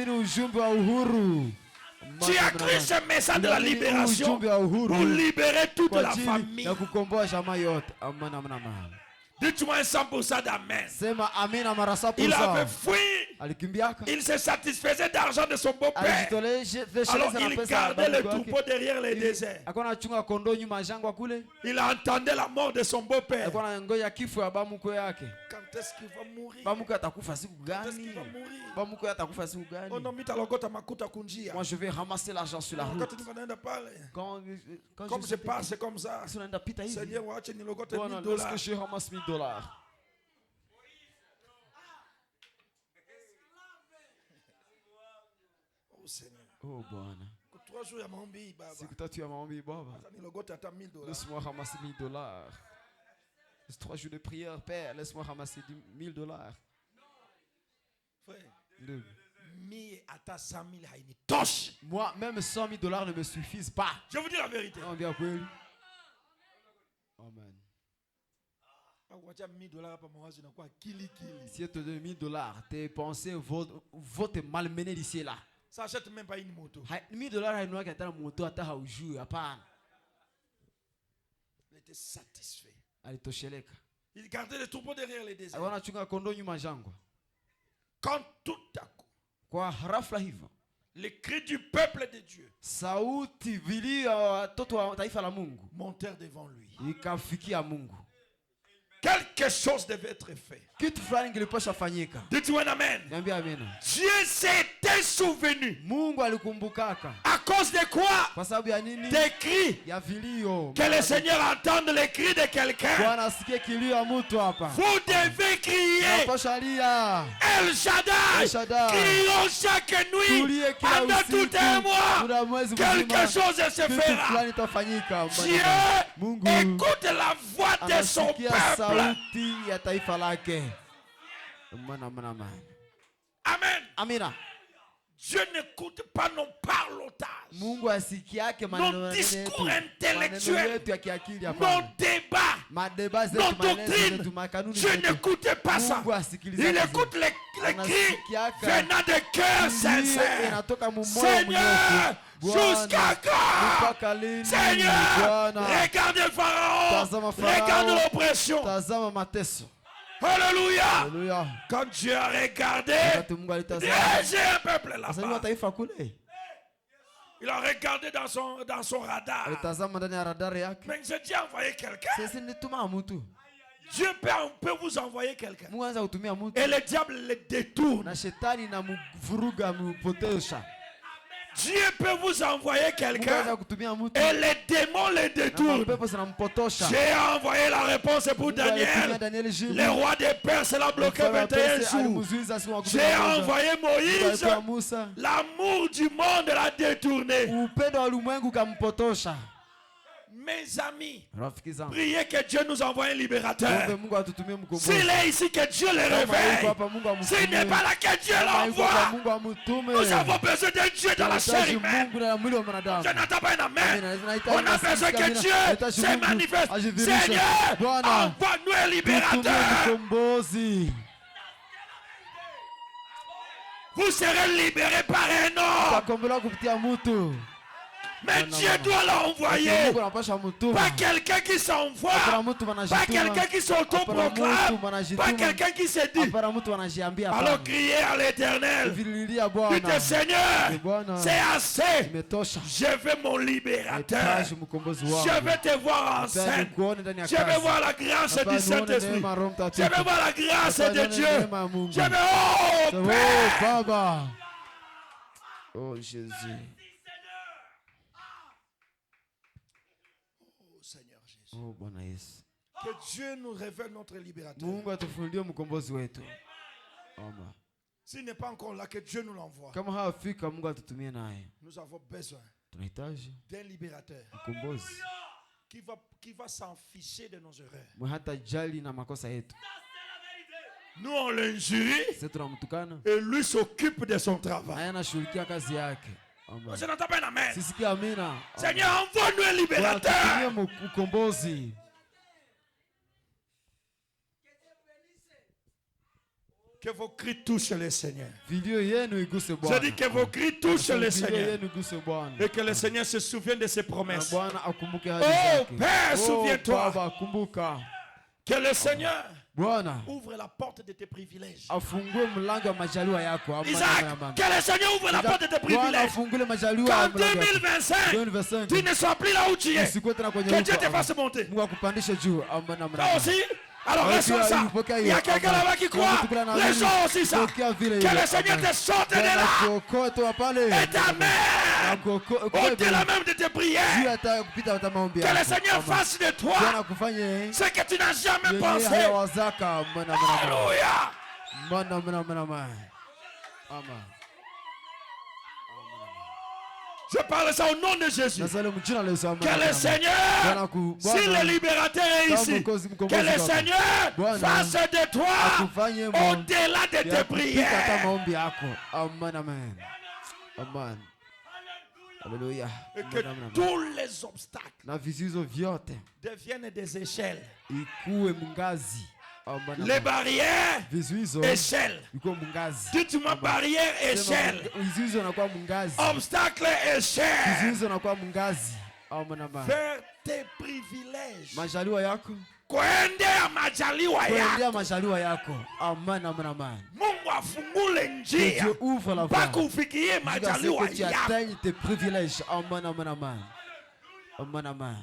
Tu as cru ce message de la libération pour libérer toute la famille. Dites-moi un 100% d'amen. Il avait fui. Il se satisfaisait d'argent de son beau-père. Alors il gardait le troupeau derrière les déserts. Il entendait la mort de son beau-père. Quand est-ce qu'il va mourir? Quand est-ce qu'il va mourir? Moi je vais ramasser l'argent sur la route. Comme je passe comme ça, Seigneur, est-ce que je ramasse $1000? Oh Seigneur. Oh Bwana. 3 jours ya maombi baba. Siku 3 ya maombi baba. $1000. Laisse-moi ramasser $1000. 3 jours de prière, Père, laisse-moi ramasser $1000. Frère. Moi, même $100,000 ne me suffisent pas. Je vous dis la vérité. Amen. Si tu te donnes $1000, tes pensées vont te malmener d'ici et là. Ça achète même pas une moto. Il était satisfait. Il gardait le troupeau derrière les déserts. Quand tout à coup, les cris du peuple de Dieu montèrent devant lui. Quelque chose devait être fait. Dites-moi un amen. Dieu s'était s'était souvenu. Mungu alikumbukaka. À cause de quoi? Kwa sababu ya nini? Des cris. Ya vilio. Que le Seigneur entende les cris de quelqu'un. Bwana asikie kilio ya mtu hapa. Vous devez crier. Unapaswa lia. El Shaddai. Crions chaque nuit. Tulie kila Pendant usiku. tout un mois. Muda mwezi Quelque mzima. chose se Kitu fera. fulani itafanyika. Dieu Mungu écoute la voix de son anasikia peuple. sauti ya taifa lake. Amen. Amina. Dieu n'écoute pas nos parlotages, Mungu asikiake nos discours intellectuels, yetu ya kiakili nos hapana. débats, Madeba zetu, nos maneno doctrines. zetu, makanuni Dieu zetu. n'écoute pas ça. Mungu asikiliza Il kazi. écoute les cris Anasikiaka venant de cœurs kilio sincères. inatoka mu moyo Seigneur, mnyofu. jusqu'à quand? Mpaka lini? Seigneur, Bwana, regarde le Pharaon, tazama Farao, regarde l'oppression. tazama mateso. Alléluia. Haleluya. Quand Dieu a regardé, Wakati Mungu alitazama, j'ai un peuple asaliwa là-bas. taifa kule. Il a regardé dans son radar. Alitazama ndani ya radari yake. Mais j'ai dit envoyer quelqu'un. Sisi nituma mtu. Dieu peut vous envoyer quelqu'un. Mungu anza kutumia mtu. Et le diable le détourne. Na shetani na mvuruga mpotosha. Dieu peut vous envoyer Mungu quelqu'un. anza kutumia mtu. Et les démons le Na détournent. mapepo zinampotosha. J'ai envoyé la réponse pour Mungu alitumia Daniel. Danieli jibu. Le roi des Perses l'a bloqué Mfalme wa 21 Persia jours. alimuzuiza siku ya kumi J'ai na moja. envoyé Mungu Moïse. alipewa Musa. L'amour du monde l'a détourné. Upendo wa ulimwengu kampotosha. Mes amis, Rafiki zangu, priez que Dieu nous envoie un tuombe libérateur. Mungu atutumie mkombozi. S'il est ici, que Dieu le Kama yuko réveille. hapa, Mungu amfungue. S'il n'est pas là, que Dieu Kama yuko hapa, l'envoie. Mungu amutume. Nous avons besoin d'un Dieu dans la chair Tunahitaji humaine. Mungu na mwili wa mwanadamu. Je n'entends pas un amen. Amina. Tunahitaji On a besoin que amina. Dieu Tunahitaji se Mungu manifeste. ajivirishe. Seigneur, Bwana, envoie-nous un tutumie libérateur. mkombozi. Vous serez libérés par un homme. Utakombolewa kupitia mtu. Mais Dieu doit l'envoyer. Mungu anapasha mtuma. Pas quelqu'un qui s'envoie. Hapana mtu Pas wanajituma. quelqu'un qui s'autoproclame. Hapana mtu Pas wanajituma. quelqu'un qui se dit. Hapana mtu wanajiambia Alors hapana. criez à l'éternel. Vililia Dites Bwana. Seigneur, Bwana, c'est assez. imetosha. Je veux mon libérateur. Nahitaji mkombozi wangu. Je veux te voir en Nahitaji scène. kuona ndani ya Je veux kazi. voir la grâce Hapa du nione Saint-Esprit. neema ya Roho Je Mtakatifu. veux voir la grâce Hapa de nione Dieu. neema ya Mungu. Je veux, oh Oh, Père. Baba. Oh Jésus. Oh Seigneur Jésus. Oh Bwana Yesu. Que Dieu nous révèle notre libérateur. Mungu atufunulie mkombozi wetu. Amen. S'il n'est pas encore là, que Dieu nous l'envoie. Kama hafika Mungu atutumie naye. Nous avons besoin Tunahitaji d'un libérateur mkombozi. qui va s'en ficher de nos erreurs. Mwe hata jali na makosa yetu. Nous on l'injurie Sisi tunamtukana. et lui s'occupe de son travail. Naye anashughulikia kazi yake. Amen. Je n'entends pas un amen. Sisikie amina. Seigneur, envoie-nous un Bwana libérateur. tutumie mkombozi. Que vos cris touchent le Seigneur. Vilio yenu iguse Je Bwana. dis que vos cris touchent le Vilio Seigneur. yenu iguse Bwana. Et que le Seigneur se souvienne de ses Na promesses. Bwana akumbuke ahadi Oh zake. Père, souviens-toi. Baba kumbuka. Que le Seigneur Bwana ouvre la porte de tes privilèges. afungue mlango wa majaliwa yako. Amana Isaac, ya mama. que le Seigneur ouvre la porte de tes Bwana privilèges. afungule majaliwa Qu'en ya mlango yako. 2025, 2025. tu ne sois plus là où tu es. Usikuwe tena kwenye Que Dieu huko. te fasse monter. Mungu akupandishe juu. Amana Toi amana. aussi. Alors Wewe reçois pia ça. ulipokea Il y a hiyo. quelqu'un Amen. là-bas qui Kuna croit. mtu kule Les anaamini. gens aussi ça. Pokea vile Que hiyo. le Seigneur Amen. te sorte de Bwana là. kuokoe toa pale. Et t'amène au-delà même de tes Juu prières. hata kupita hata maombi Que yako. le Seigneur Amen. fasse de toi Bwana kufanye ce que tu n'as jamais yenye pensé. hayawazaka. Amana amana. Alléluia. Amana amana amana. Amen. Je parle ça au nom de Jésus. Nasali mjina la Yesu. Amana, Que le amana. Seigneur, Bwana ku- si Bwana le libérateur est kama ici, mkombozi que le wako. Seigneur Bwana fasse de toi akufanye au-delà de ya tes kupita hata prières. maombi yako. Amen, amen. Amen. Haleluya. Et Amen, que amen, amen. tous les obstacles Na vizuizo vyote deviennent des échelles. ikuwe mungazi. Amen, Les amen. barrières, Vizuizo échelles. ikuwe mungazi. Dites-moi barrière, échelle. Vizuizo nakuwa mungazi. Obstacle, échelle. Vizuizo nakuwa mungazi. Amen, amen. Vers tes privilèges. Majaliwa yako. Kuendea majaliwa Kuendea yako. majaliwa yako. Amen, amen, amen. Mungu afungule Que njia Dieu ouvre la voie. mpaka ufikie majaliwa Que tu yako. atteignes tes privilèges. Amen, amen, amen. Amen, amen.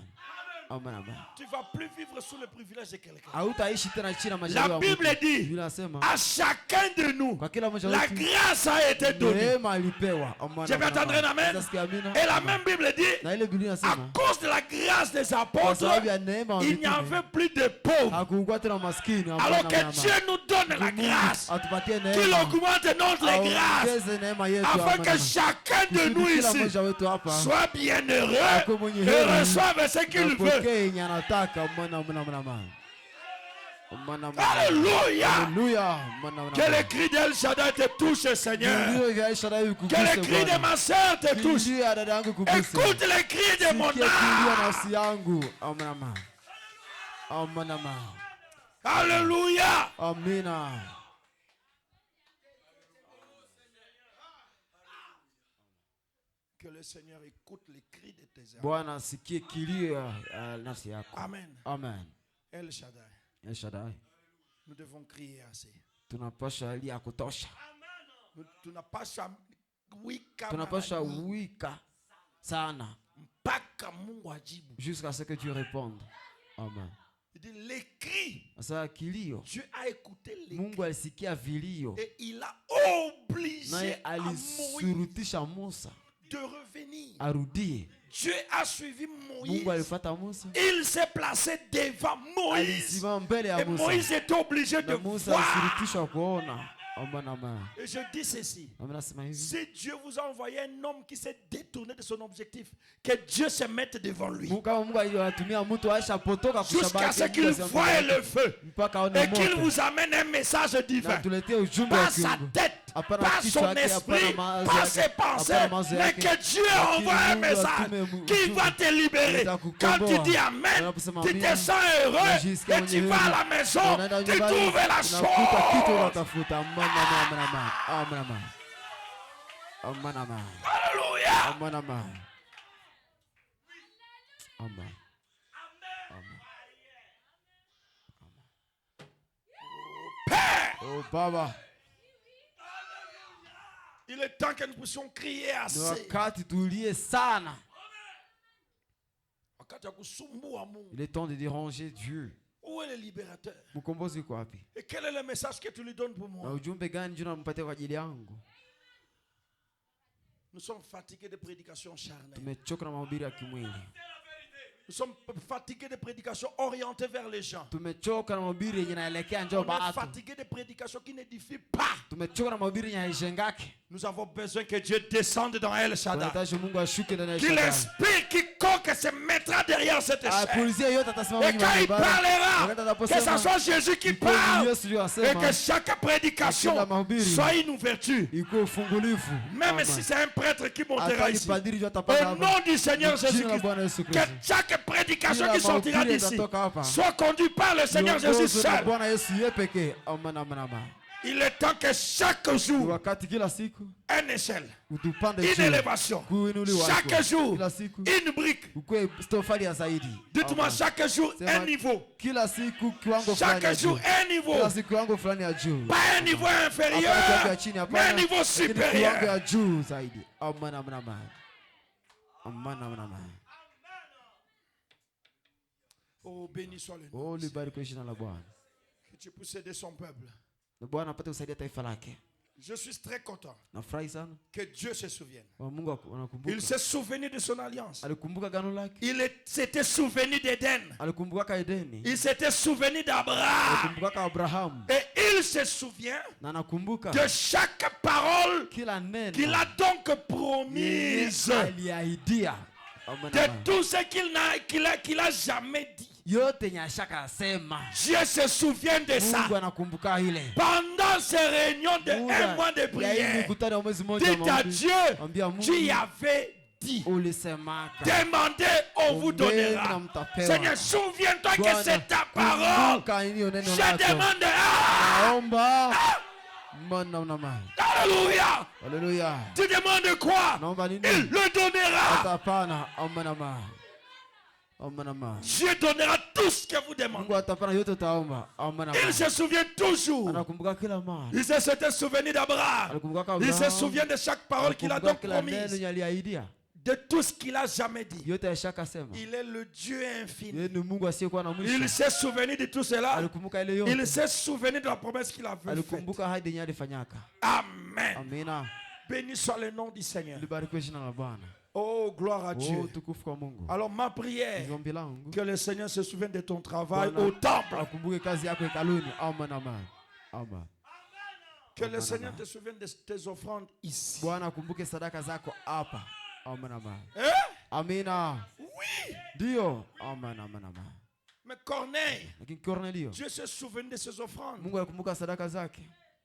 Amen, amen. Tu ne vas plus vivre sous le privilège de quelqu'un. Hautaishi tena chini ya majaliwa La ya Bible mtu. dit, Biblia inasema à chacun de nous, kwa kila mmoja la wetu grâce a été donnée. neema alipewa. Amen, Je peux amen, entendre un amen. amen. Utasikia amina. Et la Amen. même Bible dit, Na ile Biblia à inasema cause de la grâce des kwa apôtres, sababu ya neema wa il n'y mitume avait plus de pauvres. hakukuwa tena maskini. Amen, Alors amen, que amen. Dieu nous donne la Mungu grâce, atupatie qu'il neema. augmente notre grâce, Aongeze neema yetu. afin Amen, que amen. chacun de nous Kusudi kila ici mmoja wetu hapa soit bienheureux akuwe mwenye et heri reçoive ce qu'il na veut. pokee yenye anataka. Amen, amen, amen, amen. Amen, amen. Alléluia. Alléluia. Amen, amen, Que amen. le cri d'El Shaddai te touche, Seigneur. Kilio vya El Shaddai Que vikuguse, le cri de Bwana. ma soeur te touche. Kilio ya dada yangu kuguse. Écoute le cri de mon Sikia kilio ya âme. nafsi yangu. Amen, amen. Amen, amen. Alléluia. Amina. Que le Seigneur écoute les cris de tes âmes. Bwana asikie kilio ya nafsi yako. Amen. Amen. El Shaddai. El Shaddai. Nous devons crier assez. Tunapasha lia kutosha. Tunapasha wika Tunapasha mara nyingi. wika sana Mpaka Mungu ajibu. jusqu'à ce que tu répondes. Amen. Il dit les cris. Sasa kilio, Dieu a écouté les Mungu alisikia vilio cris et il a obligé naye à Moïse alisurutisha Musa de revenir. arudie. Dieu a suivi Mungu Moïse. alifuata Musa, Il s'est placé devant Moïse. alisimama mbele ya Et Musa Moïse est obligé de na Musa voir. alisurutishwa kuona. Amen, amen. Et je dis ceci. Amen, nasema hivi. Si Dieu vous a envoyé un homme qui s'est détourné de son objectif, que Dieu se mette devant lui. Kama Mungu aliwatumia mtu aisha potoka Jusqu'à kushabaki ce qu'il voie le feu. mpaka aone Et qu'il moto vous amène un message na divin. tuletea ujumbe wa Pas sa kiungu. tête, Hapana pas kichwa son yake, esprit, hapana mawazo pas yake, ses pensées, hapana mawazo mais yake. que Dieu Lakini envoie un Mungu message atume qui ujumbe va te libérer. utakukomboa. Quand tu dis Amen, Unaposema tu te amina, sens heureux unajisikia et tu mwenye vas à heri. la maison, Unaenda tu nyumbani, trouves la unakuta kitu chose. unatafuta. Amen, amen, amen, amen, amen. Amen, amen. Alléluia. Amen, amen. Amen. Amen. Père, Oh Baba, il est temps que nous puissions crier ni assez. wakati tulie sana. Wakati ya kusumbua Mungu. Il est temps de déranger Dieu. Où est le libérateur? Mkombozi uko wapi? Et quel est le message que tu lui donnes pour Na moi? ujumbe gani Dieu anampatia kwa ajili yangu? Nous sommes fatigués de prédications charnelles. Tumechoka na mahubiri ya kimwili. Nous sommes fatigués de prédications orientées vers les gens. Tumechoka na mahubiri yenye naelekea njoo On est baatu. fatigués de prédications qui n'édifient pas. Tumechoka na mahubiri yenye haijengaki. Nous avons besoin que Dieu descende dans El Shaddai. Tunahitaji Mungu ashuke ndani ya Qu'il Shaddai. inspire quiconque se mettra derrière cette chaîne. Apulizie yote atasimama Et nyuma quand ya il barabara. parlera, Wakati que ce ataposema soit Jésus qui ikuwe ni parle. Yesu ndio Et asema, que chaque prédication Kila mahubiri soit une ouverture. ikuwe ufungulifu. Même Amen. si c'est un prêtre qui montera Hata ni ici. padiri ndio atapanda Au hapa. nom du Seigneur Jina la Jésus-Christ. Bwana Yesu Que Kristo. chaque prédication Kila qui sortira mahubiri d'ici yatatoka hapa. soit conduite par le Seigneur Jésus Iongozwe na seul. Bwana Yesu yeye pekee. Amen, amen, amen. Il est temps que chaque Ni jour, wakati kila siku une échelle, utupande une juu. élévation, Kuinuliwa chaque huko. jour, Kila siku une brique. ukue stofali ya zaidi. Dites-moi, Amen. chaque jour, Sema, un niveau. Kila siku kiwango fulani ya Chaque jour, juu. un niveau. Kila siku kiwango fulani ya juu. Pas un niveau Hapana kiwango ya inférieur, chini, mais un hapana. niveau Lakini kiwango ya supérieur. juu zaidi. Amen, amen, amen. Amen, amen, amen. Oh, béni soit le nom. Oh, du Seigneur. libarikiwe jina la Bwana. Que tu puisses aider son peuple. Na Bwana apate kusaidia taifa lake. Je suis très content Nafurahi sana. que Dieu se souvienne. Mungu anakumbuka. Il s'est souvenu de son alliance. Alikumbuka gano lake. S'était souvenu d'Éden. Alikumbuka Edeni. Il s'était souvenu d'Abraham. Alikumbuka Abraham. Et il se souvient Na anakumbuka de chaque parole kila neno qu'il a donc yenye promise. aliahidia. Amen, De amen. tout ce qu'il a jamais dit. Yote yenye ashaka asema. Dieu se souvient de ça. Mungu anakumbuka ile. Pendant ces réunions de Muda un mois de ya hii prière, mikutano ya mwezi mmoja wa dites à maombi. Dieu, Ambia Mungu, tu y avais dit. ulisemaka. Demandez, on vous Ombeni donnera. na mtapewa. Seigneur, souviens-toi que Bwana, c'est ta parole. kumbuka hiyo neno Je lako. demande. Ah! Naomba. Mana unama. Alléluia. Alléluia. Tu demandes quoi? Naomba nini? Il le donnera. Atapana. Amanama. Amanama. Dieu donnera tout ce que vous demandez. Mungu atapana yote utaomba. Amanama. Il se souvient toujours. Anakumbuka kila mara. Il s'était souvenu d'Abraham. Alikumbuka Il Abraham. se souvient de chaque parole qu'il a donc Alikumbuka kila neno promise. yenye aliahidia. de tout ce qu'il a jamais dit. yote alishakasema. Il est le Dieu infini. Yeye ni Mungu asiyekuwa na mwisho. Il s'est souvenu de tout cela. Alikumbuka ile yote. Il s'est souvenu de la promesse qu'il avait faite. Alikumbuka ahadi yenye alifanyaka. Amen. Amina. Béni soit le nom du Seigneur. Libarikiwe jina la Bwana. Oh, gloire à Dieu. Oh, tukufu kwa Mungu. Alors ma prière, Ombi langu, que le Seigneur se souvienne de ton travail Bwana au temple. akumbuke kazi yako hekaluni. Amen, amen. Amen. Que le Seigneur te souvienne de tes offrandes ici. Bwana akumbuke sadaka zako hapa. Amen, amen. Eh? Amina. Oui. Ndio. Amen, amen, amen. Mais Corneille, Lakini Cornelio, Dieu se souvient de ses offrandes. Mungu alikumbuka sadaka zake.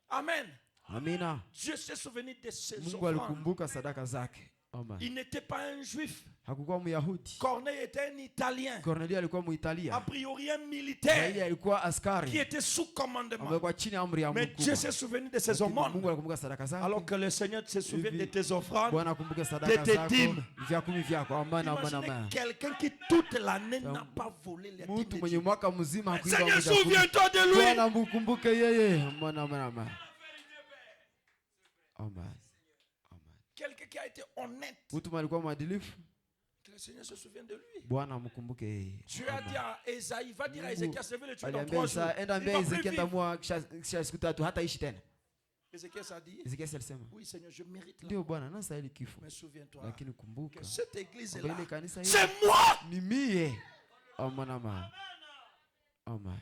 Amen. Amina. Dieu se souvient de ses Mungu offrandes. alikumbuka sadaka zake. Amen. Il n'était pas un juif. Hakukuwa Myahudi. Corneille était un Italien. Cornelio alikuwa A Muitalia. priori un Zaidi militaire alikuwa qui askari. était sous commandement. Amekuwa chini ya amri ya Mais Dieu mkubwa. s'est souvenu de ses Lakini aumônes. Mungu alikumbuka sadaka zake. Alors que le Seigneur se souvient de Hivi, tes offrandes. Bwana akumbuke sadaka tes zako. dîmes. Vya kumi vyako. Amen, amen, Imaginez amen. quelqu'un qui toute l'année n'a pas volé les dîmes Mtu de mwenye Dieu. mwaka mzima hakuiba Seigneur, moja kumi. souviens-toi de lui. Bwana mkumbuke yeye. Amen, amen, amen. Amen. Quelqu'un qui a été honnête. Mtu alikuwa mwadilifu. Que le Seigneur se souvienne de lui. Bwana mkumbuke yeye. Dieu a dit à Esaïe, va dire à Mungu Ézéchias, je vais le tuer dans aliambia 3 jours. Isaya, enda Il ambia va plus Ezekia vivre. tamua kisha siku tatu hata ishi tena. Ézéchias a dit, Ezekia alisema, oui Seigneur, je mérite la ndio mort. Bwana, nastahili kifo. Mais souviens-toi Lakini kumbuka que cette église kwamba là, ile kanisa hili c'est moi. ni mie. Amen, amen. Amen.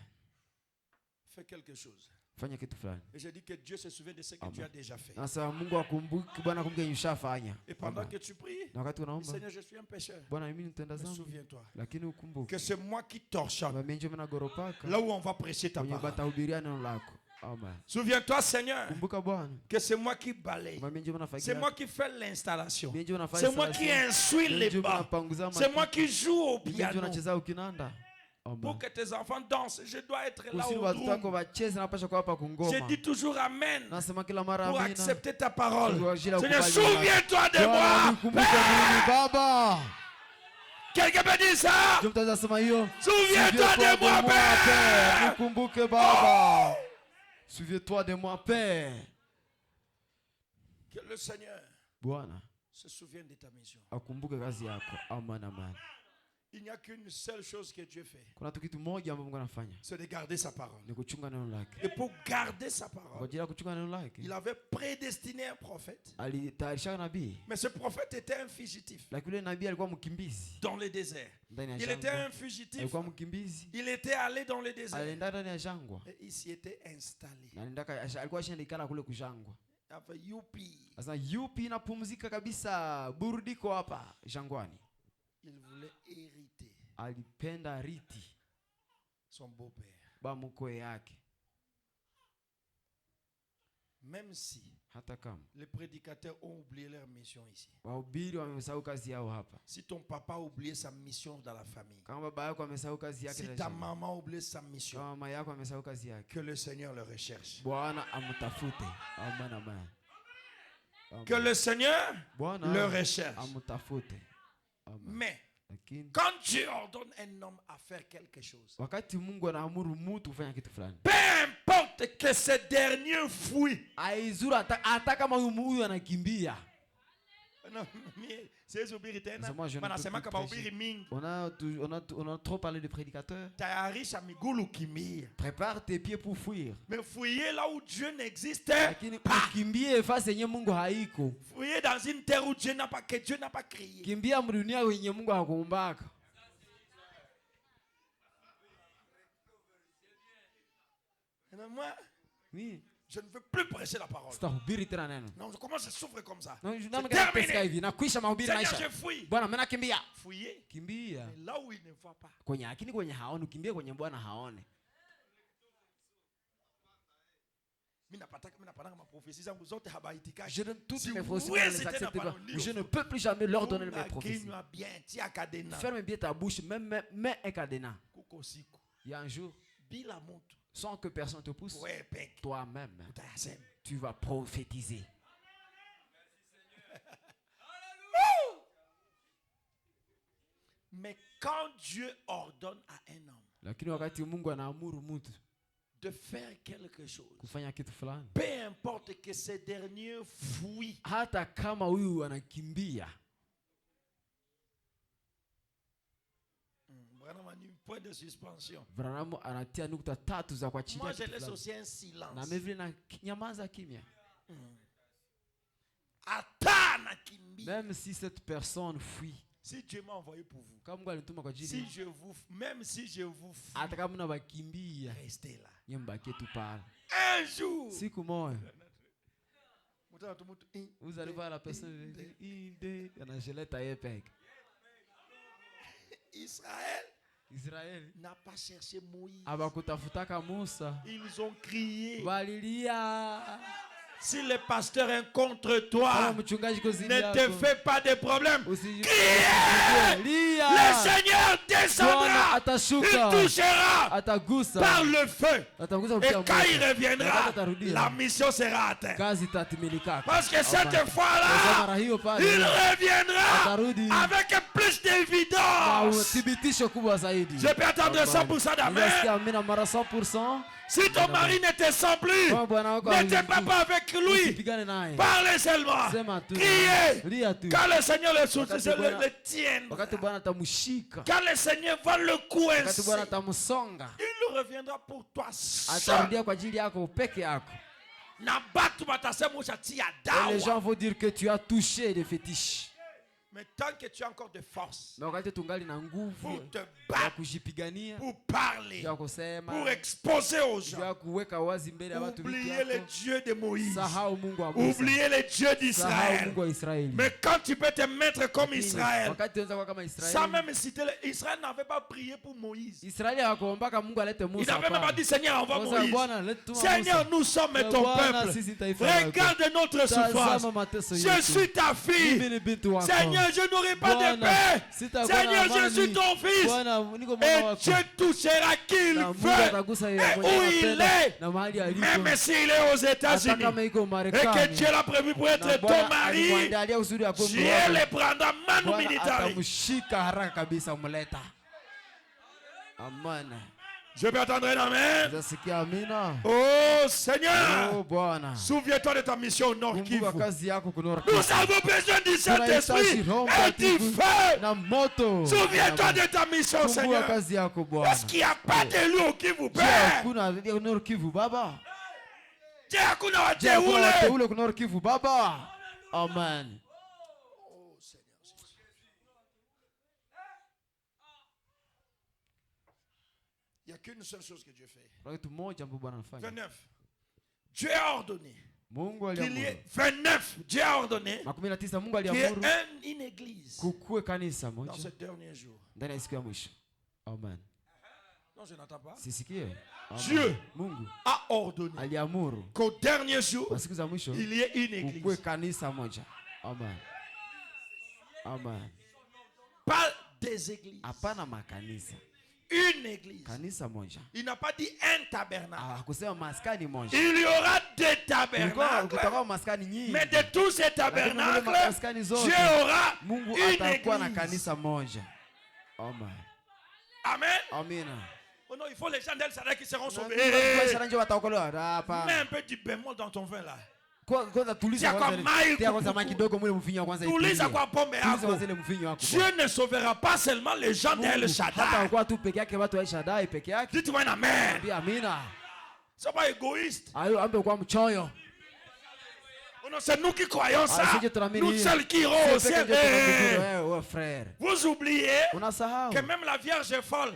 Fais quelque chose. Fanya kitu fulani. Et j'ai dit que Dieu se souvient de ce que Amen. tu as déjà fait. Nasema Mungu akumbuke, Bwana akumbuke ushafanya. Et pendant Amen. que tu pries, Na wakati unaomba, Seigneur, je suis un pécheur. Bwana mimi nitenda Mais dhambi. souviens-toi Lakini ukumbuke. que c'est moi qui torchonne. Mimi ndio nagoropaka. Là où on va prêcher ta Kwenye parole. batahubiria neno lako. Amen. Souviens-toi, Seigneur, Kumbuka Bwana. que c'est moi qui balaye. Mimi ndio nafagia. C'est moi qui fais l'installation. Mimi ndio nafanya C'est moi qui insuis les bas. C'est moi qui joue au Mimi ndio piano. nacheza ukinanda. Amen. Pour que tes enfants dansent, je dois être là Kusudi au watoto wako drum. wacheze na pasha kwa hapa Je kungoma. dis toujours Amen Nasema kila mara pour amina. accepter ta parole. Kwa ajili ya Seigneur, kukubali neno lako. souviens-toi de Bwana, moi. nikumbuke mimi Baba. Quelqu'un peut dire ça? Je mtaza sema hiyo. Souviens-toi de moi, Père. Nikumbuke Baba. Souviens-toi de moi, Père. Que le Seigneur Bwana se souvienne de ta mission. akumbuke kazi yako. Amen, amen. Il n'y a qu'une seule chose que Dieu fait, Kuna tu kitu moja ambacho Mungu anafanya. c'est de garder sa parole. Ni kuchunga neno lake. Et pour garder sa Kwa parole, ajili ya kuchunga neno lake, il avait prédestiné un prophète. alitayarisha nabii. Mais ce prophète était un fugitif Lakini yule nabii alikuwa mkimbizi dans le désert. ndani ya Il était jangwa. un fugitif. Alikuwa mkimbizi. Il était allé dans le désert. Alienda ndani ya jangwa. Et il s'y était installé. Na alikuwa ashaenda ikala kule kujangwa. Enfin, youpi. Sasa yupi inapumzika kabisa, burudiko hapa jangwani. Il voulait hériter Alipenda riti son beau-père. ba mkwe yake, Même si hata kama les prédicateurs ont oublié leur mission ici. wahubiri wamesahau kazi yao hapa. Si ton papa a oublié sa mission dans la famille. Kama baba yako amesahau kazi yake, Si ta maman a oublié sa mission. kama mama yako amesahau kazi yake, Que le Seigneur le recherche. Bwana amtafute. Amen, amen. Que le Seigneur Bwana le recherche. amtafute. Amen. Mais Lakini quand Dieu ordonne un homme à faire quelque chose, wakati Mungu anaamuru mtu kufanya kitu fulani, peu importe que ce dernier fuit. aizuru hata kama huyu anakimbia. Non, mais c'est ubiri tena. Moi, je ne Bana peux sema plus kama prêcher. ubiri mingi. On a trop parlé de prédicateurs. Tayarisha migulu kimbia. Prépare tes pieds pour fuir. Mais fouiller là où Dieu n'existe Lakini ukimbie fasi yenye Mungu haiko. fouiller dans une terre où Dieu n'a pas créé. Kimbia mdunia wenye Mungu hakuumbaka. Mais moi, Oui. je ne veux plus prêcher la parole. Sitahubiri tena neno. Non, comment je souffre comme ça? Na C'est nami kama pesa terminé. hivi na kuisha mahubiri Seigneur, maisha. je fuis. Bwana mimi nakimbia. Fouiller. Kimbia. Mais là où il ne voit pas. Kwenye lakini kwenye haoni, ukimbie kwenye Bwana haone. Mimi napata ma prophéties zangu zote habaitika. Je donne toutes Si mes vous prophéties, voulez, ne les c'était accepte n'a pas pas. le Je livre. ne peux plus jamais leur donner mes prophéties. Kinywa bien, tia kadena. Ferme bien ta bouche, même un cadenas. Kuko siku. Il y a un jour, Bila muntu. sans que personne te pousse, Ouais, pek. toi-même, Utayasema. tu vas prophétiser. Mais quand Dieu ordonne à un homme Lakini wakati Mungu anaamuru mtu de faire quelque chose, kufanya kitu fulani, peu importe que ce dernier fuit, hata kama huyu anakimbia, Point de suspension. Branham anatia nukta tatu za kuachilia. Moi, je laisse aussi un silence. Na mimi na nyamaza kimya. Même si cette personne fuit. Si Dieu m'a envoyé pour vous. Kama Mungu alituma kwa ajili. Si je vous, même si je vous fuis. Hata kama mnabakimbia. Restez là. Nyembaki tu pale. Un jour. Siku moja. Vous allez voir la personne. Anajileta yeye peke. Israël n'a pas cherché Moïse. Abakutafutaka Musa. Ils ont crié. Walilia. Si le pasteur est contre toi, ne te fais pas de problème. Criez! Le Seigneur descendra. Il touchera par le feu. Et quand il reviendra, la mission sera atteinte. Parce que cette fois-là, il reviendra avec plus d'évidence. Je peux attendre 100% d'amen. Si ton mari ne te sent plus, ne te bats pas avec lui. Parlez seulement. Criez. Quand le Seigneur le tienne. Quand le Seigneur va le coincer, il reviendra pour toi seul. Et les gens vont dire que tu as touché des fétiches. Mais tant que tu as encore de force pour te battre, pour parler, pour exposer aux gens, oubliez le Dieu de Moïse, oubliez le Dieu d'Israël. Mais quand tu peux te mettre comme Israël, sans même citer, Israël n'avait pas prié pour Moïse. Il n'avait même pas dit Seigneur, envoie Moïse. Seigneur, nous sommes ton peuple. Regarde notre souffrance. Je suis ta fille. Seigneur, je n'aurai pas de paix. Seigneur, je suis ton fils. Et Dieu touchera qui il veut et où il est. Même s'il est aux États-Unis et que Dieu l'a prévu pour être ton mari, Dieu le prendra manu militari. Amen. Je peux attendre un amen. Oh Seigneur, souviens-toi de ta mission au Nord Kivu. Nous avons besoin du Saint-Esprit et du feu. Souviens-toi de ta mission, Seigneur. Est-ce qu'il n'y a pas d'élu au Kivu, Père? Amen. Il n'y a qu'une seule chose que Dieu fait. 29. Dieu a ordonné. Qu'il y ait 29. Dieu a ordonné qu'il y ait une église dans ce dernier jour. Amen. Non, je n'entends pas. Dieu a ordonné qu'au dernier jour, il y ait une église. Amen. Amen. Pas des églises. Une église. Il n'a pas dit un tabernacle. Il y aura des tabernacles. Mais de tous ces tabernacles, Dieu aura une église. Amen. Amen. Oh non, il faut les gens d'El Shaddai qui seront sauvés. Mets un peu du bémol dans ton vin là. Dieu ne sauvera pas seulement les gens d'El Shaddai. Dites-moi un amen. C'est pas égoïste. C'est nous qui croyons ça. Nous seuls qui irons au ciel. Vous oubliez que même la Vierge folle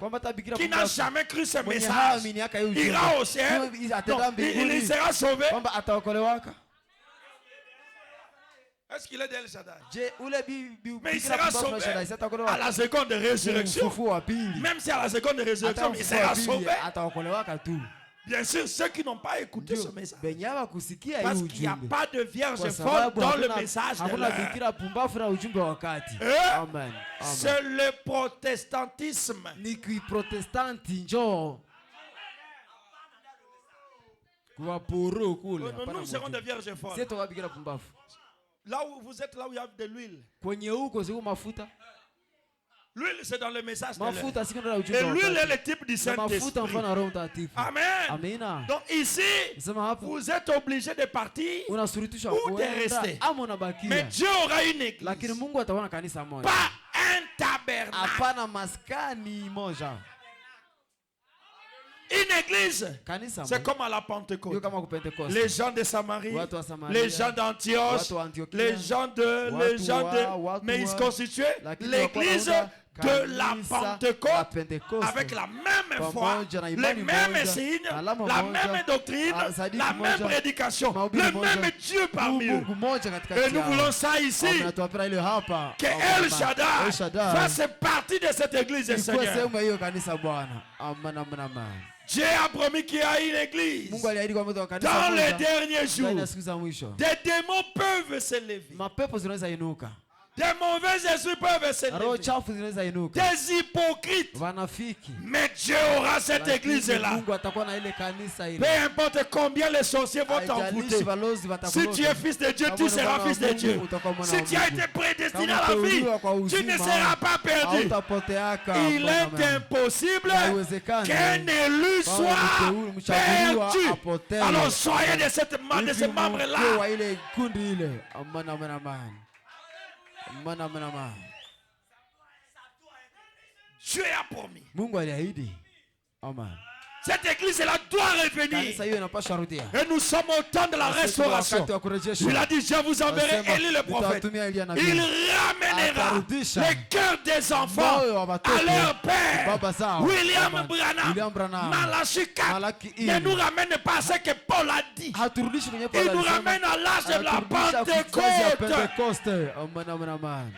qui n'a jamais cru ce message ira au ciel. Il y sera sauvé. Est-ce qu'il est d'El Shaddai? Mais il sera sauvé à la seconde résurrection. Même si à la seconde résurrection, il sera sauvé. Bien sûr, ceux qui n'ont pas écouté ce message. Parce qu'il n'y a pas de vierge folle dans le message de l'heure. C'est le protestantisme. Nous serons des vierges folles. Là où vous êtes, là où il y a de l'huile. L'huile, c'est dans le message de l'heure. Et l'huile est le type du Saint-Esprit. Amen. Donc ici, vous êtes obligés de partir ou de rester. Mais Dieu aura une église. Pas un tabernacle. tabernacle. hapana maskani moja. Une église, Kanisa c'est moja comme à la ndio Pentecôte. kama ku Pentecoste. Les gens de Samarie, Watu wa Samaria, les gens d'Antioche, watu wa Antiochia, les gens de, mais ils se constituaient lakini l'église wakaunda de la kanisa la Pentecôte Pentecoste, avec la même foi, pamoja na les imani mêmes moja, signes, alama la moja, même doctrine, sadiki la même moja, prédication, mahubiri le moja, même Dieu parmi eux. Mungu moja katikati Et nous yao. voulons ça ici, Tunatupenda ile hapa que El Shaddai fasse partie de cette église, ikuwe Seigneur. sehemu ya hiyo kanisa Bwana. Amen, amen, amen. Dieu a promis qu'il y a une église. Mungu aliahidi kwamba kwa kanisa Dans les moja derniers jours, ndani ya siku za mwisho des démons peuvent s'élever. mapepo zinaweza inuka, Des mauvais esprits peuvent roho s'élever. chafu zinaweza inuka, Des hypocrites. wanafiki. Mais Dieu aura cette Lakini église-là. Mungu atakuwa na ile kanisa Peu ile. importe combien les sorciers vont Haijalishi t'envoûter. balozi Si watakulota. tu es fils de Dieu, Kama tu ni seras mwana wa fils de Mungu, Dieu. utakuwa mwana Si wa tu as Mungu. été prédestiné Kama à la vie, uteuliwa kwa tu ne uzima, seras pas perdu. hautapoteaka. Il est impossible Haiwezekani qu'un élu kwamba soit mchaguliwa perdu. apotee. Alors soyez de ces Hivi mkuu membres-là. wa ile kundi ile. Amen, amen, amen. Amen, amen, amen. Dieu a promis. Mungu aliahidi. Amen. Cette église-là doit revenir. Kanisa hiyo inapaswa rudia. Et nous sommes au temps de la restauration. Wakati wa kurejeshwa. Il a dit, je vous enverrai Anasema, Élie le prophète. nitawatumia Elia nabii. Il ramènera Atarudisha les cœurs des enfants moyo wa watoto à leur père. baba zao. William Amen. Branham, William Branham. Malachi 4, Malaki ne nous ramène pas à ce que Paul a dit. haturudishi kwenye Il nous ramène à l'âge de la Pentecôte. Pentecoste. Amen, amen, amen.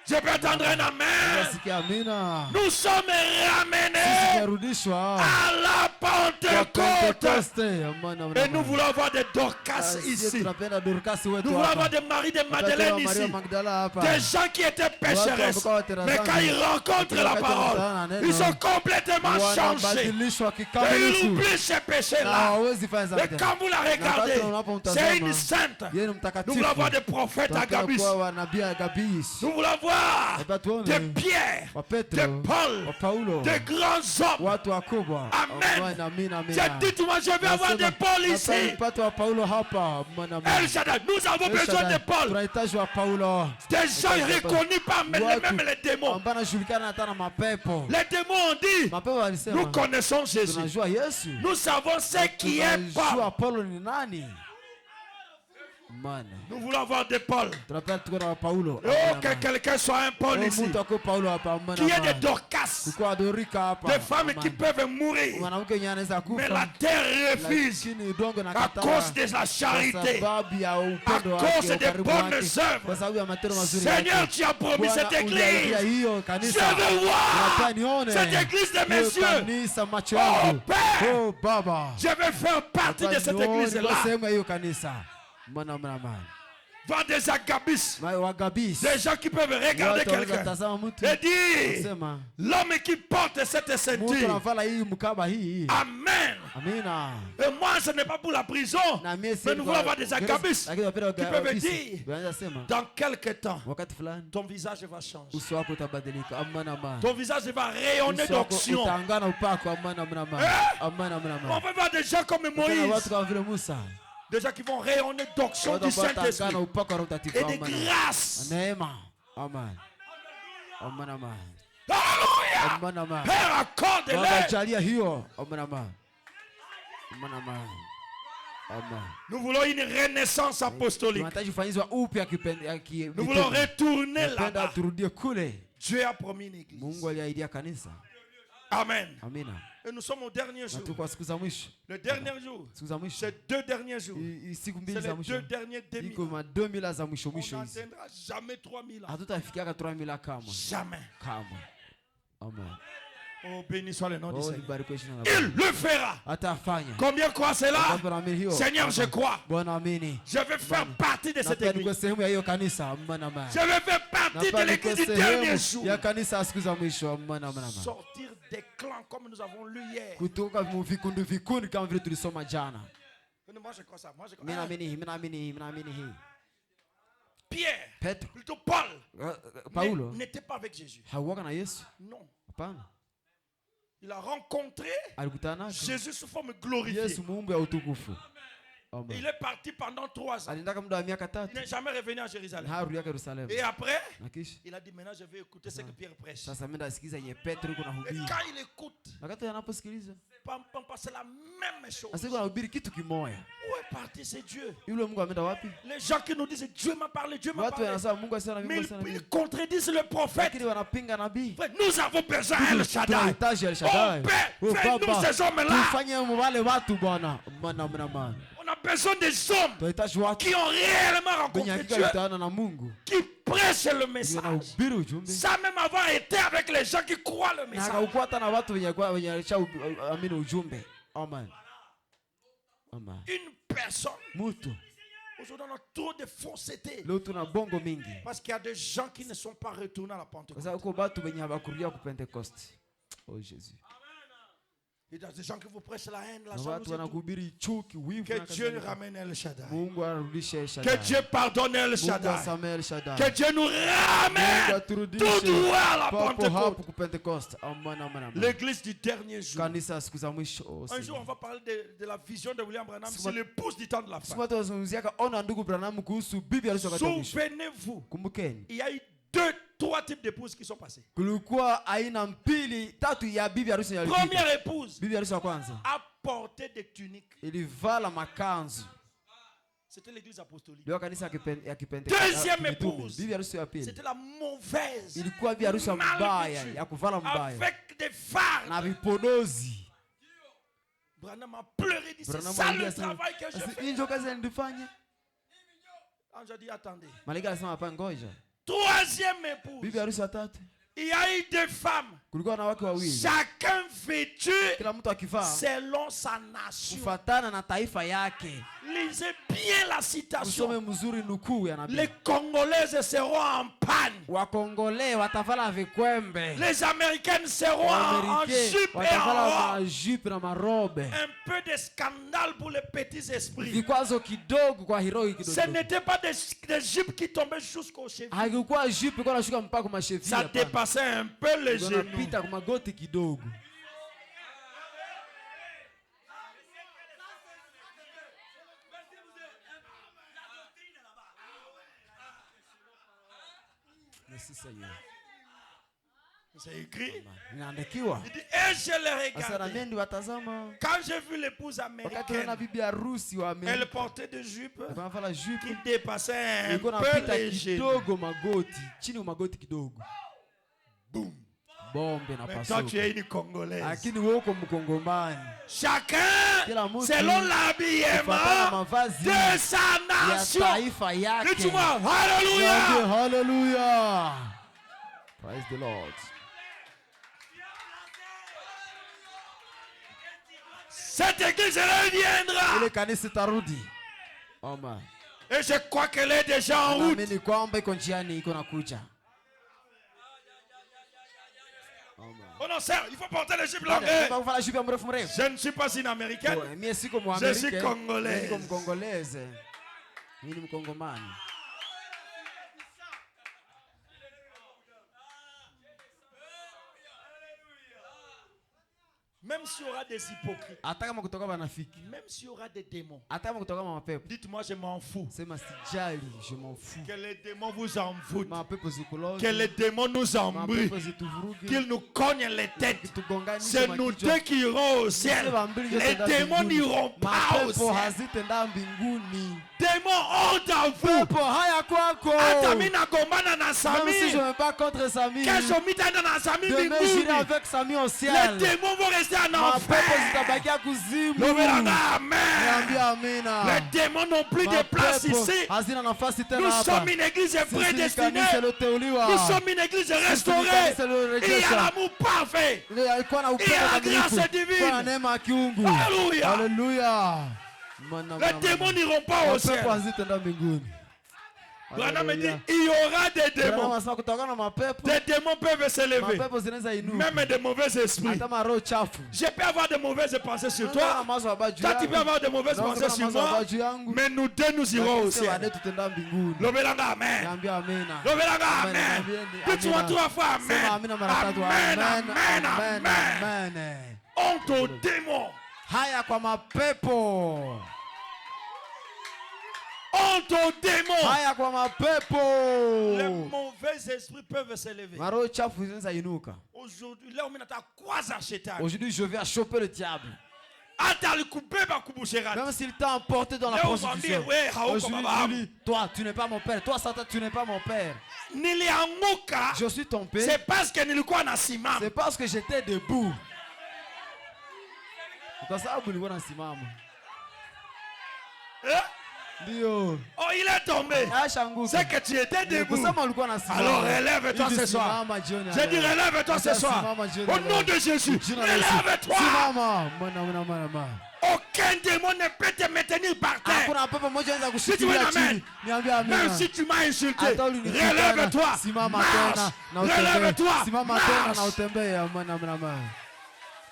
Je peux entendre un amen. Nasikia amina. Nous sommes Sisi ramenés tunarudishwa à la kwa Pentecôte. Pentecoste. Amen, amen, Et nous amen. voulons avoir des Dorcas Sisi ici. tunapenda Dorcas wetu Nous voulons avoir hapa. des maris de Watoto Madeleine wa Maria ici. Magdala hapa. Des gens qui étaient pécheresses. Mais quand ils rencontrent la parole, ils sont complètement changés. Wanabadilishwa Et ils kikamilifu. oublient ces Na péchés-là. hawezi fanya Et dhambi tena. quand vous la regardez, wakati unapomtazama, c'est une sainte. Yeye ni Nous mtakatifu. voulons avoir des prophètes à Tunataka Gabus. kuwa wanabii Agabis. Nous voulons voir Eba tuone de Pierre, wa de Petro, Paul, wa Paulo, de grands hommes. watu wakubwa. Amen. Amen, amina, amina. J'ai dit, moi, je vais avoir des Paul ici. Mpate wa Paulo hapa. Amen, amen. El Shaddai, nous avons besoin de Paul. Tunahitaji wa Paulo. Des gens reconnus par même les démons. ambao wanajulikana hata na mapepo. Les démons ont dit, Mapepo walisema, nous connaissons Jésus. tunajua Yesu. Nous savons ce qui est Paul. Tunajua Paulo ni nani. Amen. Nous voulons avoir des Paul. Tunapenda tuwe na wa Paulo. Oh, que quelqu'un soit un Paul ici. Mtu akue Paulo hapa. Amen, Qui est des amen. Dorcas. Kukuwa Dorika hapa. Des femmes Amen. qui peuvent mourir. Mwanamke mwenye anaweza Mais la kufa. terre refuse. Lakini udongo na À kataa. cause de la Kwa charité. sababu ya upendo À wake, cause des ukaribu bonnes wake, œuvres. kwa sababu ya matendo mazuri Seigneur, yake. tu as promis cette Bwana, uliahidia église. hiyo Je kanisa. veux voir Nataka nione cette église de hiyo messieurs. kanisa macho Oh, yangu. Père. Oh Baba. Je veux faire partie de cette Nataka nione église-là. kwa sehemu ya hiyo kanisa. Mwana mwana mwana. Voir des agabis. Wagabis. Des gens qui peuvent regarder Watu wanaweza quelqu'un tazama mtu. et dire, Sema, l'homme qui porte cette mtu ceinture. anavala hii mkaba hii. Amen. Amina. Et moi, ce n'est pas pour la prison. Na mie Mais si nous voulons avoir des agabis Lakini wapenda qui peuvent wagabis. dire, Wanaweza sema, dans quelque temps, wakati fulani ton visage va changer. uso wako utabadilika. Amana amana. Ton visage va rayonner Uso wako d'onction. utaangana upako. Amana amana amana. Eh? Amana amana On amana. peut voir des gens comme Kuna Moïse. watu kama vile Musa. Des gens qui vont rayonner d'onction Watu du ambao wataangana Saint-Esprit. upako wa Roho Mtakatifu. Et de Amana. grâce. Neema. Amen. Amana amana. Alléluia. Amana amana. Père, accorde-les. Wajalia hiyo. Amana amana. Amana amana. Amen. Nous voulons une renaissance apostolique. Tunahitaji kufanyizwa upya Nous voulons retourner Napenda là-bas. turudie kule. Dieu a promis une église. Mungu aliahidia kanisa. Amen. Amina. Et nous sommes au dernier Na jour. tuko kwa siku za mwisho. Le dernier jour. Siku za mwisho. Ces 2 derniers jours. Siku C'est mbili za les mwisho. 2 derniers demi. Iko ma 2000 za mwisho On mwisho hizi. n'atteindra jamais 3000 ans. Hatutafikiaka 3000 kamwe. Jamais. Kamwe. Amen. Oh, béni soit le nom du Oh, Seigneur. libarikiwe jina la Il Bwana. le fera. Atafanya. Combien croient cela? Wangapi wanaamini hiyo? Seigneur, je crois. Bwana amini. Je vais faire partie de cette Napenda nikuwe église. sehemu ya hiyo kanisa. Amana amana. Je vais faire partie de Napenda l'église nikuwe du dernier sehemu jour. ya kanisa ya siku za mwisho. Amana amana. Sortir des clans comme nous avons lu hier. Kutoka vikundi vikundi kama vile tulisoma jana. Moi, je crois ça. Moi, je crois. Mimi naamini hii, mimi naamini hii, mimi naamini hii. Pierre, Petro, plutôt Paul, Paulo n'était pas avec Jésus. hauwaka na Yesu? Non. Hapana. Il a rencontré Alikutana naye Jésus sous forme glorifiée. Yesu muumbe wa utukufu. Amen. Il est parti pendant 3 ans. Alienda muda wa miaka 3. Il n'est jamais revenu à Jérusalem. Harudia Yerusalemu. Et après, Na kisha il a dit maintenant je vais écouter ce que Pierre prêche. sasa mimi ndasikiza yenye Petro yuko Et nahubiri. quand il écoute, Wakati anaposikiliza c'est la même chose. asiko anahubiri kitu kimoya. Où est parti ce Dieu? Yule Mungu ameenda wapi? Les gens qui nous disent Dieu m'a parlé, Dieu m'a Watu parlé. wanasema Mungu asema na Mais Mungu asema na ils mimi. contredisent le prophète. Lakini wanapinga nabii. Frère, nous avons besoin d'El Shaddai. Tunahitaji El Shaddai. Oh Père, Oh, fais-nous Baba, ces hommes-là. tufanye wale watu Bwana. Mana. On a besoin des hommes Tunahitaji watu qui ont réellement wenye rencontré hakika Dieu, wataana na Mungu. qui prêchent le message. Wanahubiri ujumbe. Sans même avoir été avec les gens qui croient le Na message. haukuata na watu wenye amini ujumbe. Amen. Amen. Une personne. Mutu. Aujourd'hui, on a trop de fausseté. Leo tuna bongo mingi. Parce qu'il y a des gens qui ne sont pas retournés à la Pentecôte. Kwa sababu uko watu wenye hawakurudia ku Pentecost. Oh Jésus. Il y a des gens qui vous prêchent la haine, la Na watu jalousie. wanakuhubiri chuki, wivu Que na Dieu kadhalika. ramène El Shaddai. Mungu arudishe El Que Shaddai. Dieu pardonne El Mungu Shaddai. asamehe El Shaddai. Que Dieu nous Mungu ramène aturudishe tout droit à la papo hapo Pentecôte. ku Pentecost. Amen. L'église du dernier jour. Kanisa siku za mwisho. Oh, Un jour, on va parler de la vision de William Branham. Siku- C'est l'épouse du temps de la siku fin. watu wazungumziaka ona ndugu Branham kuhusu bibi harusi wakati wa mwisho. Souvenez-vous, Kumbukeni. il y a eu 2-3 types d'épouses qui sont passées. Kulikuwa aina mbili tatu ya bibi harusi iliyopita. Première épouse Bibi harusi wa kwanza a porté des tuniques. ilivala makanzu. C'était l'église apostolique. Ndio kanisa ya Kipentekoste. Deuxième épouse. Bibi harusi ya pili C'était la mauvaise. ilikuwa bibi harusi ya mal mbaya, vêtue, ya kuvala mbaya avec des fardes. na vipodozi. Branham a pleuré, dit c'est Branham ça alilia le sana, travail que je "Asi, fais. hii ndio kazi nilifanya." Ange a dit attendez. Malaika alisema hapa, ngoja. Troisième épouse. Bibi harusi ya tatu Il y a eu deux femmes. kulikuwa na wake wawili, Chacun vêtu kila mtu akivaa selon sa nation. kufatana na taifa yake. Lisez bien la citation. Usome mzuri nukuu ya nabii. Les Congolaises seront en panne. Wakongole watavala vikwembe, Les Américaines seront en Waamerike jupe et en watavala robe. majupe na marobe. Un peu de scandale pour les petits esprits. Vikwazo kidogo kwa hiroi Ce kidogo. n'était pas des jupes qui tombaient jusqu'au cheveux. Haikuwa jupe kwa nashuka mpaka kwa mashevi. Ça dépassait un peu les genoux. Unapita kwa magoti kidogo. C'est écrit. Inaandikiwa. Il dit, et je les Sasa na regardais. mimi watazama Quand j'ai vu l'épouse wakati naona américaine, bibi harusi wa elle Amerika portait des jupes anavala jupe qui dépassaient un ilikuwa peu napita les genoux. kidogo magoti, chini ya magoti kidogo. Boum. Bombe na Mais toi, tu pasuka. es une Congolaise. Lakini wewe uko Mkongomani. Chacun Kila mtu selon kufuatana l'habillement mavazi de sa ya nation. taifa yake. Dis-moi, Niambie, Alléluia. hallelujah. Praise the Lord. Cette église reviendra. Ile kanisa tarudi. Amen. Et je crois qu'elle est déjà en route. Naamini kwamba iko njiani, iko nakuja. Oh non, sœur, il faut porter les jupes Dada, longues. nataka kuvala jupe ya mrefu mrefu. Je ne suis pas une américaine. Oh, mimi siko Je Mwamerika. suis Congolaise. Niko Mkongoleze. Mimi ni Mkongomani. Même s'il y aura des hypocrites, Hata kama kutoka wanafiki, même s'il y aura des démons, hata kama kutoka mapepo, dites-moi, je m'en fous. sema sijali, je m'en fous. Que les démons vous envoûtent. Mapepo zikuloze, Que les démons nous embrouillent. mapepo zituvuruge, Qu'ils nous cognent les têtes. tugonganishe C'est nous makichwa. deux qui irons au ciel. Les démons n'iront pas au Mapepo ciel. hazitenda mbinguni. Démons, honte à vous. Pepo haya kwako. Hata mimi nagombana na Même si je Sami. ne vais pas contre Sami, Kesho mitaenda na Sami demain j'irai mbinguni. avec Sami au Les ciel. démons vont rester en Mapepo enfer. zitabakia kuzimu. Lobelanga, amen. Niambie amina. Les démons n'ont plus de place Mapepo ici. hazina nafasi tena Nous hapa. sommes une église Sisi ni prédestinée. kanisa liloteuliwa. Nous sommes une église restaurée. kanisa Il y a lilorejesha. l'amour parfait. Alikuwa na Et upendo la kamilifu. grâce divine. Kwa neema ya kiungu. Alléluia. Haleluya. Les démons n'iront pas au ciel. Mapepo hazitenda mbinguni. Branham dit Haleluya. il y aura des Branham démons. anasema kutokana na mapepo, Des démons peuvent s'élever. mapepo zinaweza inuka. Même des mauvais esprits. Hata maroho chafu. Je peux avoir de mauvaises pensées sur Unaweza toi. na mawazo mabaya juu Toi, tu yako. peux avoir de mauvaises Unaweza pensées na sur mawazo moi. mabaya juu yangu. Mais nous deux, nous irons au Lakini sisi ciel. baadaye tutenda mbinguni. Lobelanga, amen. Niambie amina. Lobelanga, Amen. amen. Niambie Dis-moi amina. 3 fois, amen. Sema amina mara tatu. Amen, Amen, amen, amen, amen. amen. Honte aux démons. Haya kwa mapepo. honte aux démons. haya kwa mapepo. Les mauvais esprits peuvent s'élever. Maroho chafu zinaweza inuka. Aujourd'hui, leo mimi nataka kwaza shetani. Aujourd'hui, je vais choper le diable. Hata alikubeba kubusherati. Même s'il t'a emporté dans la Leo prostitution. mwambie wewe hauko Aujourd'hui, baba. dis-lui, toi, tu n'es pas mon père. Toi, Satan, tu n'es pas mon père. Nilianguka. Je suis ton père. C'est parce que nilikuwa nasimama. C'est parce que j'étais debout. Kwa sababu nilikuwa nasimama. Ndio. Oh, il est tombé. C'est que tu étais debout. Alors relève-toi ce soir. J'ai dit relève-toi ce soir. Au nom de Jésus, relève-toi. Aucun démon ne peut te maintenir par terre. Si tu veux l'amène, même si tu m'as insulté, relève-toi. Marche. Relève-toi. Marche.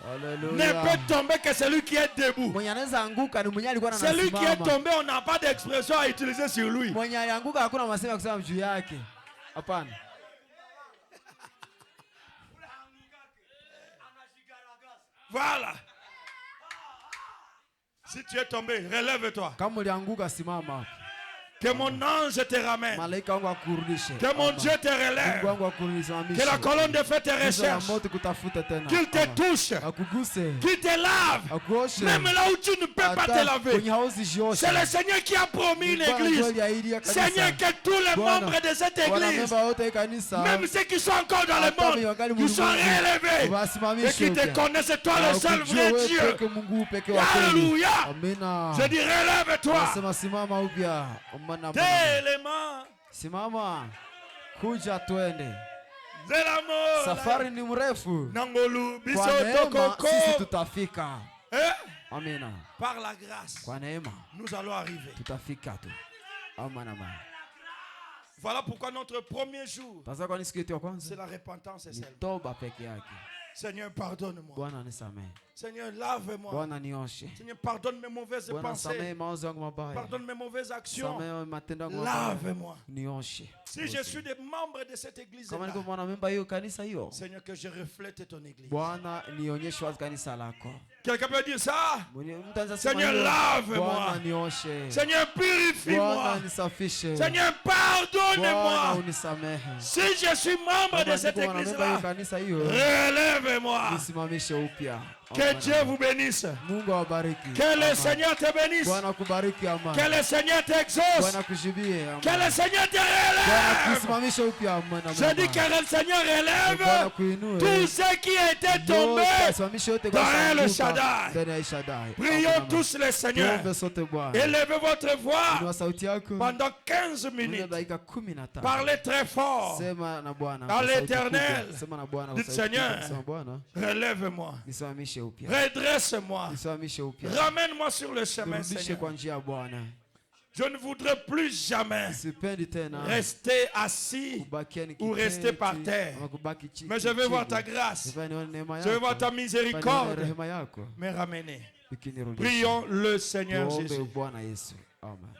Ne peut tomber que celui qui est debout. Celui qui est tombé, on n'a pas d'expression à utiliser sur lui. Voilà. Si tu es tombé, relève-toi. Que mon ange te ramène. Que mon Dieu te relève. Que la colonne de feu te recherche. Qu'il te touche. Qu'il te lave. Même là où tu ne peux pas te laver. C'est le Seigneur qui a promis une église. Seigneur, que tous les membres de cette église, même ceux qui sont encore dans le monde, qui sont relevés et qui te connaissent, toi le seul vrai Dieu. Alléluia. Je dis relève-toi. Simama, kuja twende. Zelamo. Safari ni mrefu. Nangolu Kwa neema sisi tutafika. Amina. Par la grâce, Kwa neema nous allons arriver. tutafika tu. Amina. Voilà pourquoi notre premier jour, Sasa kwa nini siku yetu ya kwanza? c'est la repentance et Ni seulement. toba peke yake. Seigneur, pardonne-moi. Bwana nisamehe. Seigneur, lave-moi. Bwana nioshe. Seigneur, pardonne mes mauvaises Bwana pensées. samehe mawazo yangu mabaya. Pardonne mes mauvaises actions. Samehe matendo yangu mabaya. Lave-moi. Nioshe. Si je suis des membres de cette église, Kama niko mwanamemba hiyo kanisa hiyo. Seigneur, que je reflète ton église. Bwana nionyeshe wazi kanisa lako. Quelqu'un peut dire ça? Seigneur, lave-moi. Seigneur, purifie-moi. Seigneur, pardonne-moi. Si je suis membre de cette église-là, relève-moi. Que Dieu vous bénisse. Que le Seigneur te bénisse. Que le Seigneur t'exauce. Que le Seigneur te relève. Je dis que le Seigneur relève tous ceux qui étaient tombés dans le Shaddai. Prions tous le Seigneur. Élevez votre voix pendant 15 minutes. Parlez très fort à l'Éternel. Dites Seigneur, relève-moi. Redresse-moi. Ramène-moi sur le chemin, Seigneur. Je ne voudrais plus jamais rester assis ou rester par terre. Mais je veux voir ta grâce. Je veux voir ta miséricorde me ramener. Prions le Seigneur Jésus. Amen.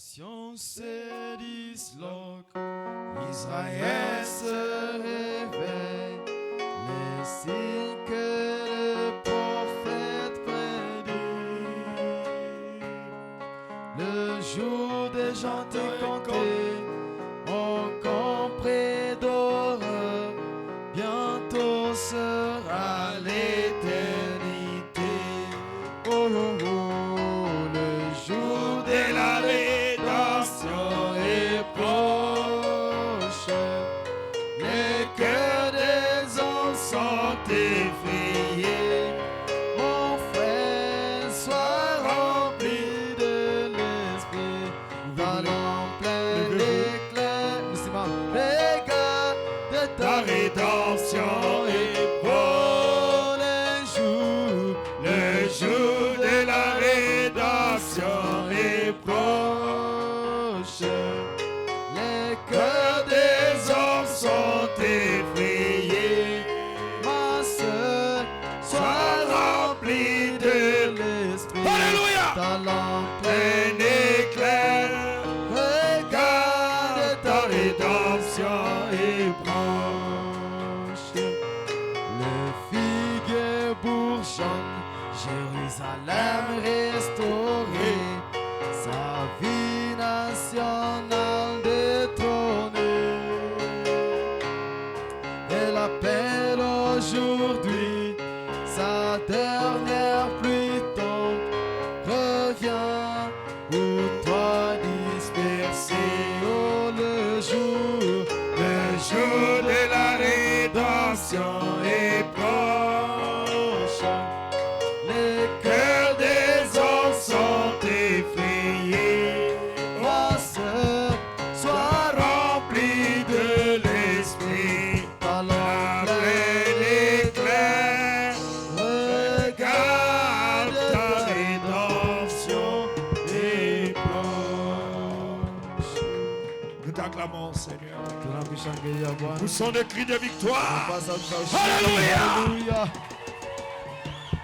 nations se disloquent, Israël se réveille, les signes que le prophète prédit. Le jour des gens est compté, on compris d'horreur, bientôt sera l'éternité. Oh, oh, oh, le jour de la rédemption est proche. Les cœurs des hommes sont effrayés. Mon frère, sois rempli de l'esprit. Allons plein l'éclair, regarde ta rédemption est proche. Le jour de la rédemption est proche. Les cœurs des hommes sont effrayés. Ma sœur, sois remplie de l'esprit. Alléluia. Ta lampe plein éclair. Regarde ta rédemption est proche. Le figuier bourgeonne, Jérusalem restaurée, sa vie nationale détrônée. Elle appelle aujourd'hui, sa dernière pluie tombe. Reviens, où toi dispersé, oh le jour de la rédemption est proche. Les cœurs des hommes sont effrayés. Ma sœur, sois remplie de l'esprit. Ta lampe plein éclair. Regarde ta rédemption est proche. Nous t'acclamons, Seigneur. Tunakushangilia Bwana. Poussons des cris de victoire. Pasa ushindi. Alléluia. Haleluya.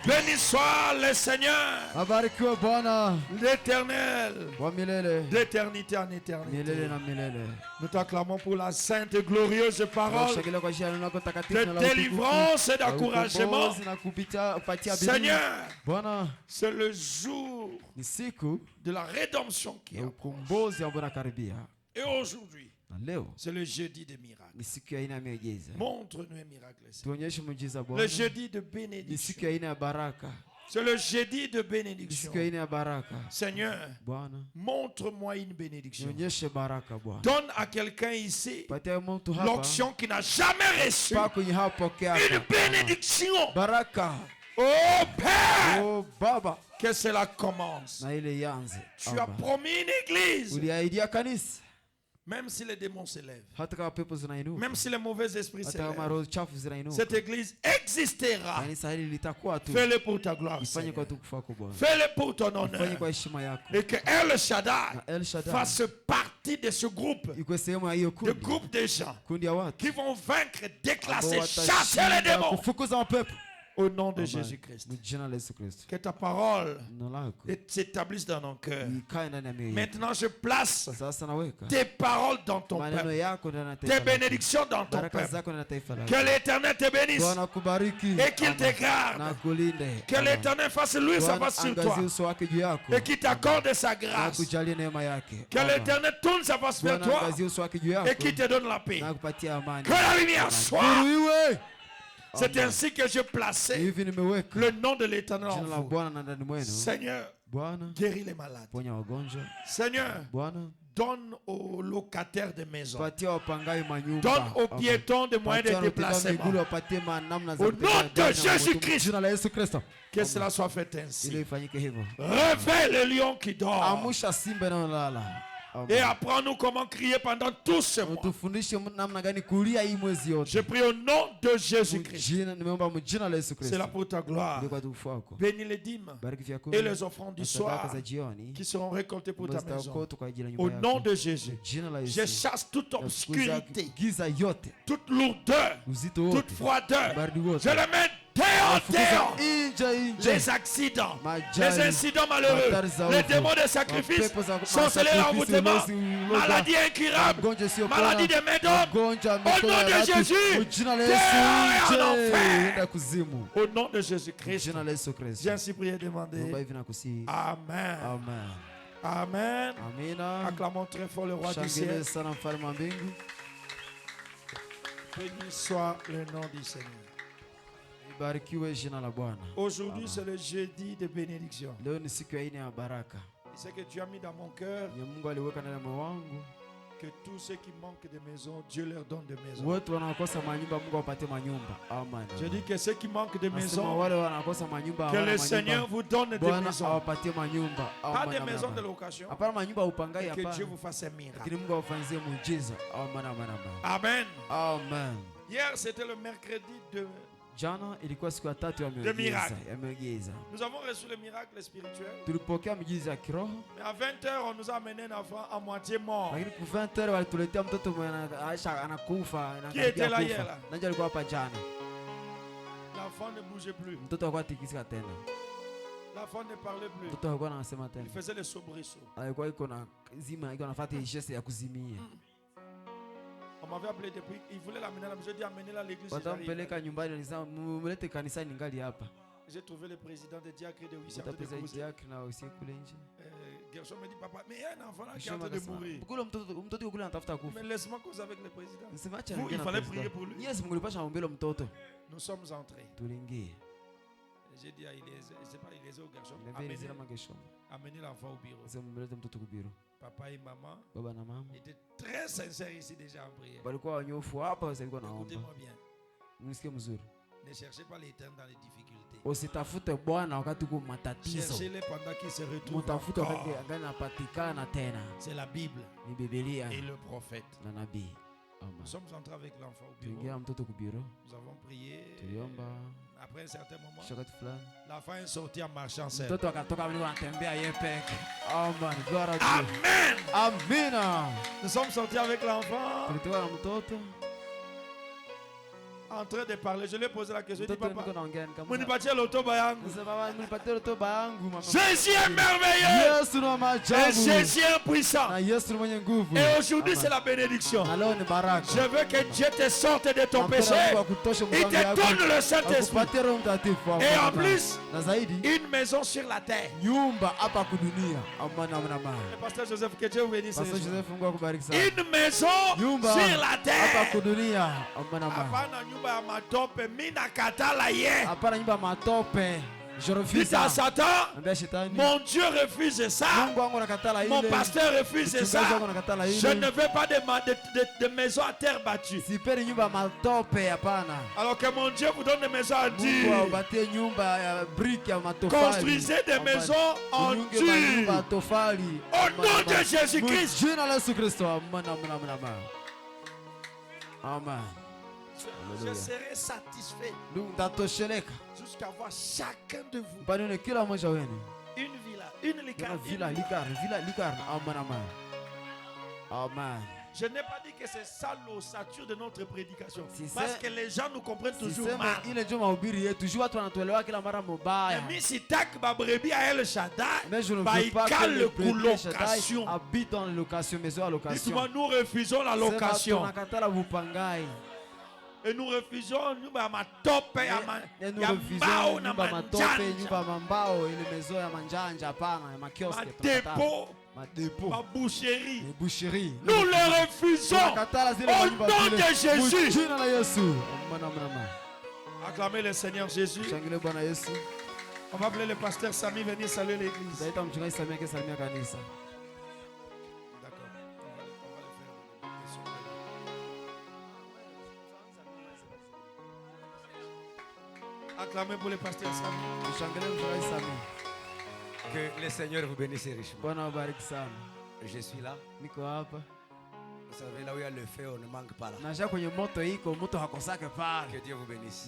Béni soit le Seigneur, Abarikiwe Bwana l'Éternel, wa milele, d'éternité en éternité. milele na milele. Nous t'acclamons pour la sainte et glorieuse parole Tunashangilia kwa jina lako takatifu na de la utukufu. délivrance et Na d'encouragement. ukombozi na kupatia bidii. Seigneur, Bwana, c'est le jour ni siku de la rédemption qui ya est. ukombozi ambao unakaribia. Et aujourd'hui, Na leo c'est le jeudi des miracles. ni siku ya aina ya miujiza. Montre-nous un miracle, Seigneur. Tuonyeshe muujiza Le Bwana. jeudi de Ni siku bénédiction. ya aina ya baraka. C'est le jeudi de Ni bénédiction. siku ya aina ya baraka. Seigneur, Bwana, montre-moi une bénédiction. nionyeshe baraka Bwana. Donne à quelqu'un ici Patia mtu hapa l'onction qui n'a jamais reçu pa kwenye hapo une hapa. bénédiction. Baraka. Oh Père, Oh Baba, que cela commence. na ile ianze. Tu as Baba. promis une église. Uliahidia kanisa Même si les démons s'élèvent, hata kama pepo zinainuka, même si les mauvais esprits hata kama s'élèvent, roho chafu zinainuka, cette église existera. kanisa hili litakuwa tu. Fais-le pour ta gloire, Ifanye Seigneur. kwa utukufu wako Bwana. Fais-le pour ton Ifanye honneur. kwa heshima yako. Et que El Shaddai Na El Shaddai fasse partie de ce groupe, iko sehemu ya hiyo de kundi, groupe de gens kundi ya watu qui vont vaincre, ambao déclasser, chasser watashinda les démons kufukuza mapepo au nom de Baba, Jésus-Christ. mu jina la Yesu Kristo. Que ta parole Neno lako s'établisse dans nos cœurs. ikae ndani ya mioyo yetu. Maintenant, je place Sasa naweka tes paroles dans ton maneno peuple, yako ndani ya tes taifa lako. bénédictions dans ton Baraka peuple. zako ndani ya taifa lako. Que l'Éternel te bénisse Bwana akubariki et qu'il te na garde. kulinde. Que l'Éternel fasse lui sa Bwana face sur toi angazie uso wake juu yako et qu'il t'accorde sa na grâce. kujalie neema yake. Que Baba, l'Éternel tourne sa face vers Bwana toi angazie uso wake juu et yako qu'il te donne la paix. na kupatia amani. Que la lumière soit. Nuru iwe. C'est Amen. ainsi que je plaçais Hivi nimeweka le nom de l'Éternel en jina la vous. Bwana na ndani mwenu. Seigneur, Bwana, guéris les malades. ponya wagonjwa. Seigneur, Bwana, donne aux locataires de maisons. patia wapangai manyumba. Donne aux Amen. piétons des moyens Patia de wanaopita déplacement. miguu wapatie namna za Au kutembea nom de ndani ya Jésus-Christ. moto. Jina la Yesu Kristo. Que cela soit fait Ili ainsi. ifanyike hivyo. Réveille le lion qui dort. Amusha simba inayolala. Amen. Et apprends-nous comment crier pendant tout ce mois. Utufundishe namna gani kulia hii mwezi yote. Je prie au nom de Jésus-Christ. Nimeomba mjina la Yesu C'est Kristo. là pour ta gloire. Ndio kwa utukufu wako. Bénis les dîmes Bariki vyakula et les offrandes du na sadaka soir za jioni qui seront récoltées pour ta maison. zitaokotwa kwa ajili ya Au nyumba nom yako. de Jésus, Jina la je Yesu. chasse toute obscurité, Giza yote, toute lourdeur, uzito toute wote, froideur. baridi wote. Je le mets les accidents, les incidents malheureux, les démons de sacrifice, sorcellerie, envoûtement, maladie incurable, maladie de médecins. Au nom de Jésus, dehors en enfer. Au nom de Jésus-Christ, j'ai ainsi prié et demandé. Amen. Amen. Amen. Amina. Acclamons très fort le roi du ciel. Béni soit le nom du Seigneur. Aujourd'hui, c'est le jeudi de bénédiction. C'est que tu as mis dans mon cœur que tous ceux qui manquent de maison, Dieu leur donne des maisons. Je dis que ceux qui manquent de maison, que le Seigneur vous donne des maisons. Pas des maisons de location. Et que Dieu vous fasse un miracle. Amen. Amen. Hier, c'était le mercredi de Jana ilikuwa siku ya tatu ya miujiza. Nous avons reçu le miracle spirituel. Tulipokea miujiza ya kiroho. Mais à 20h, on nous a amené un enfant à moitié mort. Lakini kwa 20h walituletea mtoto mwenye anakufa, Qui était là hier? Nani alikuwa hapa jana? L'enfant ne bougeait plus. Mtoto alikuwa tikisika tena. L'enfant ne parlait plus. Mtoto alikuwa anasema tena. Il faisait le soubresaut. Alikuwa iko na zima, iko anafuata geste ya kuzimia. On m'avait appelé depuis, il voulait l'amener à la maison, j'ai dit amenez-la à l'église. Watampeleka nyumbani, alisema mlete kanisani ngali hapa. J'ai trouvé le président de diacre de Wissia. Gershon me dit papa, mais il y a un enfant là qui est en train de mourir. Mais laisse-moi causer avec le président. Vous, il fallait prier pour lui. Nous sommes entrés. J'ai dit à Eliezer, je ne sais pas, Eliezer ou Gershon, amenez l'enfant au bureau. Papa et maman étaient très sincères ici déjà en prière. Écoutez-moi bien. Ne cherchez pas l'éternel dans les difficultés. Cherchez-les pendant qu'ils se retrouvent encore. C'est la Bible et le prophète. Nous sommes entrés avec l'enfant au bureau. Nous avons prié. Après un certain moment, l'enfant est sorti en marchant seul. Amen. Amen. Nous sommes sortis avec l'enfant. En train de parler, je lui ai posé la question. Je dis papa, Jésus est merveilleux. Et Jésus est puissant. Et aujourd'hui c'est la bénédiction. Je veux que Dieu te sorte de ton péché. Il te donne le Saint-Esprit. Et en plus, une maison sur la terre. Le pasteur Joseph, que Dieu vous bénisse. Une maison sur la terre. Je refuse ça. Satan, mon Dieu refuse ça. Mon pasteur refuse ça. Je ne veux pas de maison à terre battue. Alors que mon Dieu vous donne des maisons à dur. Construisez des maisons en dur. Au nom de Jésus-Christ. Amen. Je serai satisfait jusqu'à voir chacun de vous une villa, une licarne. Amen. Je n'ai pas dit que c'est ça l'ossature de notre prédication. Parce que les gens nous comprennent toujours mal. Mais si tak ba brebi a El Shaddai, ba ikale le colocation. Habite dans la location, maison à location. Dites-moi, nous refusons la location. Et nous refusons nyumba ma tope ya mbao na manjanja. Ma dépôt, ma boucherie. Nous le refusons au nom de Jésus. Acclamez le Seigneur Jésus. On va appeler le pasteur Sami venir saluer l'église. Acclamez pour le pasteur Sami. Que le Seigneur vous bénisse richement. Je suis là. Vous savez, là où il y a le feu, on ne manque pas là. Que Dieu vous bénisse.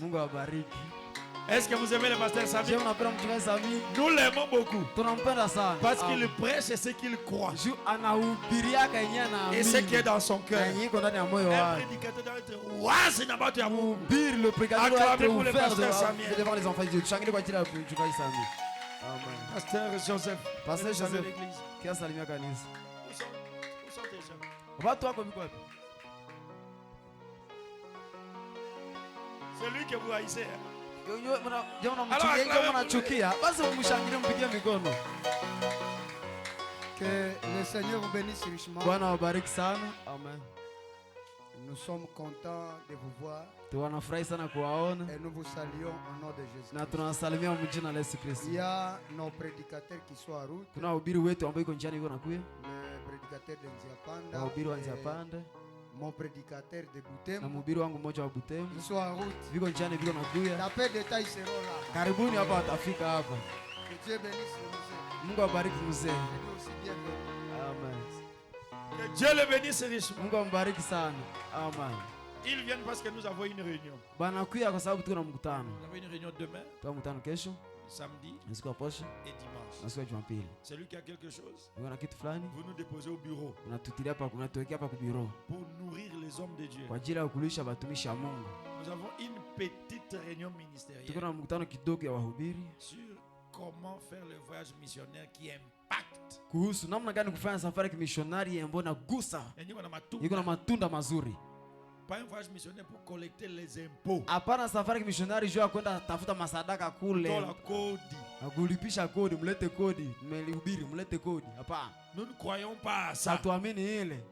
Est-ce que vous aimez le pasteur Sami? Je mnapenda mchungaji Sami. Nous l'aimons beaucoup. Tunampenda sana. Parce qu'il prêche ce qu'il croit. Juu anahubiriaka yenyewe na Et ce qui est dans son cœur. na yenyewe iko ndani ya moyo Un wake. prédicateur doit être wazi na batu ya Mungu. Mhubiri, le prédicateur doit Acclamez être pour le ouvert pasteur Samuel. devant les enfants de Dieu. Tushangilie kwa ajili ya mchungaji Sami. Amen. Pasteur Joseph. Pasteur Salut Joseph. l'église. Kiasi salimia kanisa. Où sont tes gens? Watu wako biko wapi? C'est lui que vous haïssez. Hein? Mnachukia, basi mshangilie, mpigie mikono. Que le Seigneur vous bénisse richement. Bwana wabariki sana. Amen. Nous sommes contents de vous voir Tunafurahi sana kuwaona et nous vous saluons au nom de Jésus. na tunawasalimia mjina la Yesu Kristo. Il y a nos prédicateurs qui sont en route. Kuna wahubiri wetu ambao iko njiani iko nakuya. Le prédicateur de Nziapanda. Wahubiri wa et Nziapanda mon prédicateur de na Butembo. mhubiri wangu mmoja wa Butembo. Ils sont en route. Viko njiani viko nakuya. La paix d'État, ils seront là. Karibuni hapa watafika hapa. Que Dieu bénisse nous. Mungu awabariki mzee. Et nous aussi bienvenue. Amen. Que Dieu le bénisse richement. Mungu ambariki sana. Amen. Ils viennent parce que nous avons une réunion. Banakuya kwa sababu tuko na mkutano. Nous avons une réunion demain, Tuko mkutano kesho, samedi na siku ya posho, et dimanche. na siku ya Jumapili. Celui qui a quelque chose, Uko na kitu fulani? vous nous déposez au bureau Unatutilia hapa, unatuwekea hapa kwa biro pour nourrir les hommes de Dieu. kwa ajili ya kulisha watumishi wa Mungu. Nous avons une petite réunion Tuko ministérielle na mkutano kidogo ya wahubiri sur comment faire le voyage missionnaire qui impacte. kuhusu namna gani kufanya safari ya kimishonari ambayo inagusa, Et nous, on a ma tout- iko na matunda mazuri. Pas un voyage missionnaire pour collecter les impôts. Hapana safari ya kimishonari juu ya kwenda tafuta masadaka Dans kule la Côte. na kulipisha kodi, mlete kodi, mmelihubiri mlete kodi. Hapana, Nous ne croyons pas à ça. hatuamini ile.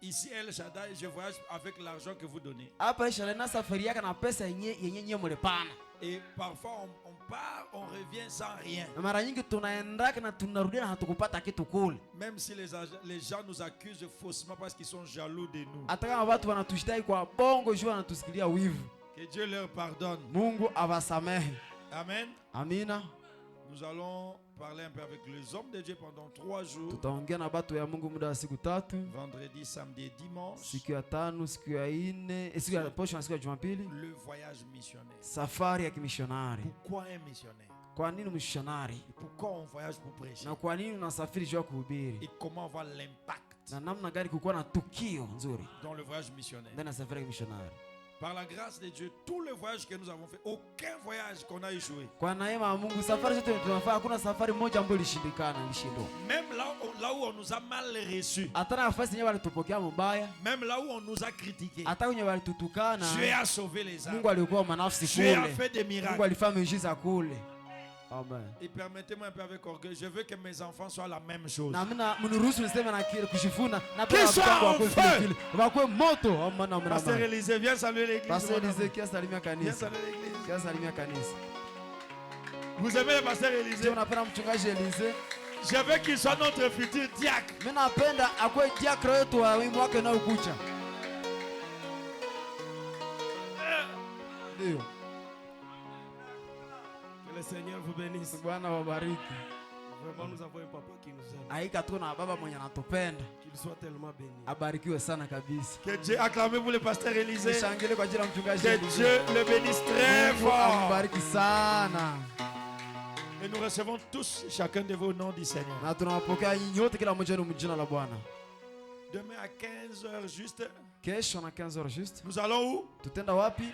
Ici, El Shaddai, je voyage avec l'argent que vous donnez. Hapa Shalena safari yake na pesa yenye nye mlepana, Et parfois, on part, on revient sans rien. na mara nyingi tunaendaka na tunarudia na hatukupata kitu kule. Même si les gens nous accusent faussement parce qu'ils sont jaloux de nous. Hata kama watu wanatushitaki kwa bongo juu wanatusikilia wivu, Que Dieu leur pardonne. Mungu awasamehe. Amen. Amina. Nous allons parler un peu avec les hommes de Dieu pendant 3 jours. Tutaongea na batu ya Mungu muda wa siku 3, Vendredi, samedi et dimanche. siku ya 5, siku ya 4, siku ya posho na siku ya Jumapili. Le voyage missionnaire. Safari ya kimishonari. Pourquoi un missionnaire? Kwa nini mishonari? Et pourquoi on voyage pour prêcher? Na kwa nini unasafiri juu ya kuhubiri? Et comment avoir l'impact Na namna gani kukuwa na tukio nzuri dans le voyage missionnaire? ndani ya safari ya kimishonari? Par la grâce de Dieu, tous les voyages que nous avons fait, aucun voyage qu'on a échoué. Kwa neema ya Mungu safari zote tunafanya, hakuna safari moja ambayo ilishindikana, ilishindwa. Même là où on nous a mal reçus, Hata nafasi yenyewe walitupokea mbaya, même là où on nous a critiqués, hata kwenye walitutukana, Dieu a sauvé les âmes. Mungu alikuwa manafsi Dieu a kule. fait des Mungu miracles. alifanya miujiza kule. Amen. Et permettez-moi un peu avec orgueil, je veux que mes enfants soient la même chose. Na mimi mniruhusu niseme na kushifuna na Qu'ils soient en feu. wakwe moto. Amen, amen, Pasteur amen. Élisée, viens saluer l'église. Pastor mon Elise amour. kia salimia Viens kanisa. saluer l'église. Kia salimia kanisa. Vous aimez le pasteur Je Élisée? unapenda mchungaji Elise. Je veux qu'il soit notre futur diacre. Mimi napenda akwe diakro wetu wa wimbo wake na ukucha. Ndio. Que le Seigneur vous bénisse. Bwana wabariki. Vraiment, nous avons un papa qui nous aime. Aika tu na baba mwenye anatupenda. Qu'il soit tellement béni. Abarikiwe sana kabisa. Que Dieu acclamez pour le pasteur Élisée. Shangile kwa ajili ya mchungaji Que Elise. Dieu le bénisse très Mungu fort. ambariki sana. Et nous recevons tous chacun de vos noms du Seigneur. Na tunawapokea nyinyi wote, kila mmoja wenu mjina la Bwana. Demain à 15h juste, Kesho na 15h juste. nous allons où? Tutenda wapi?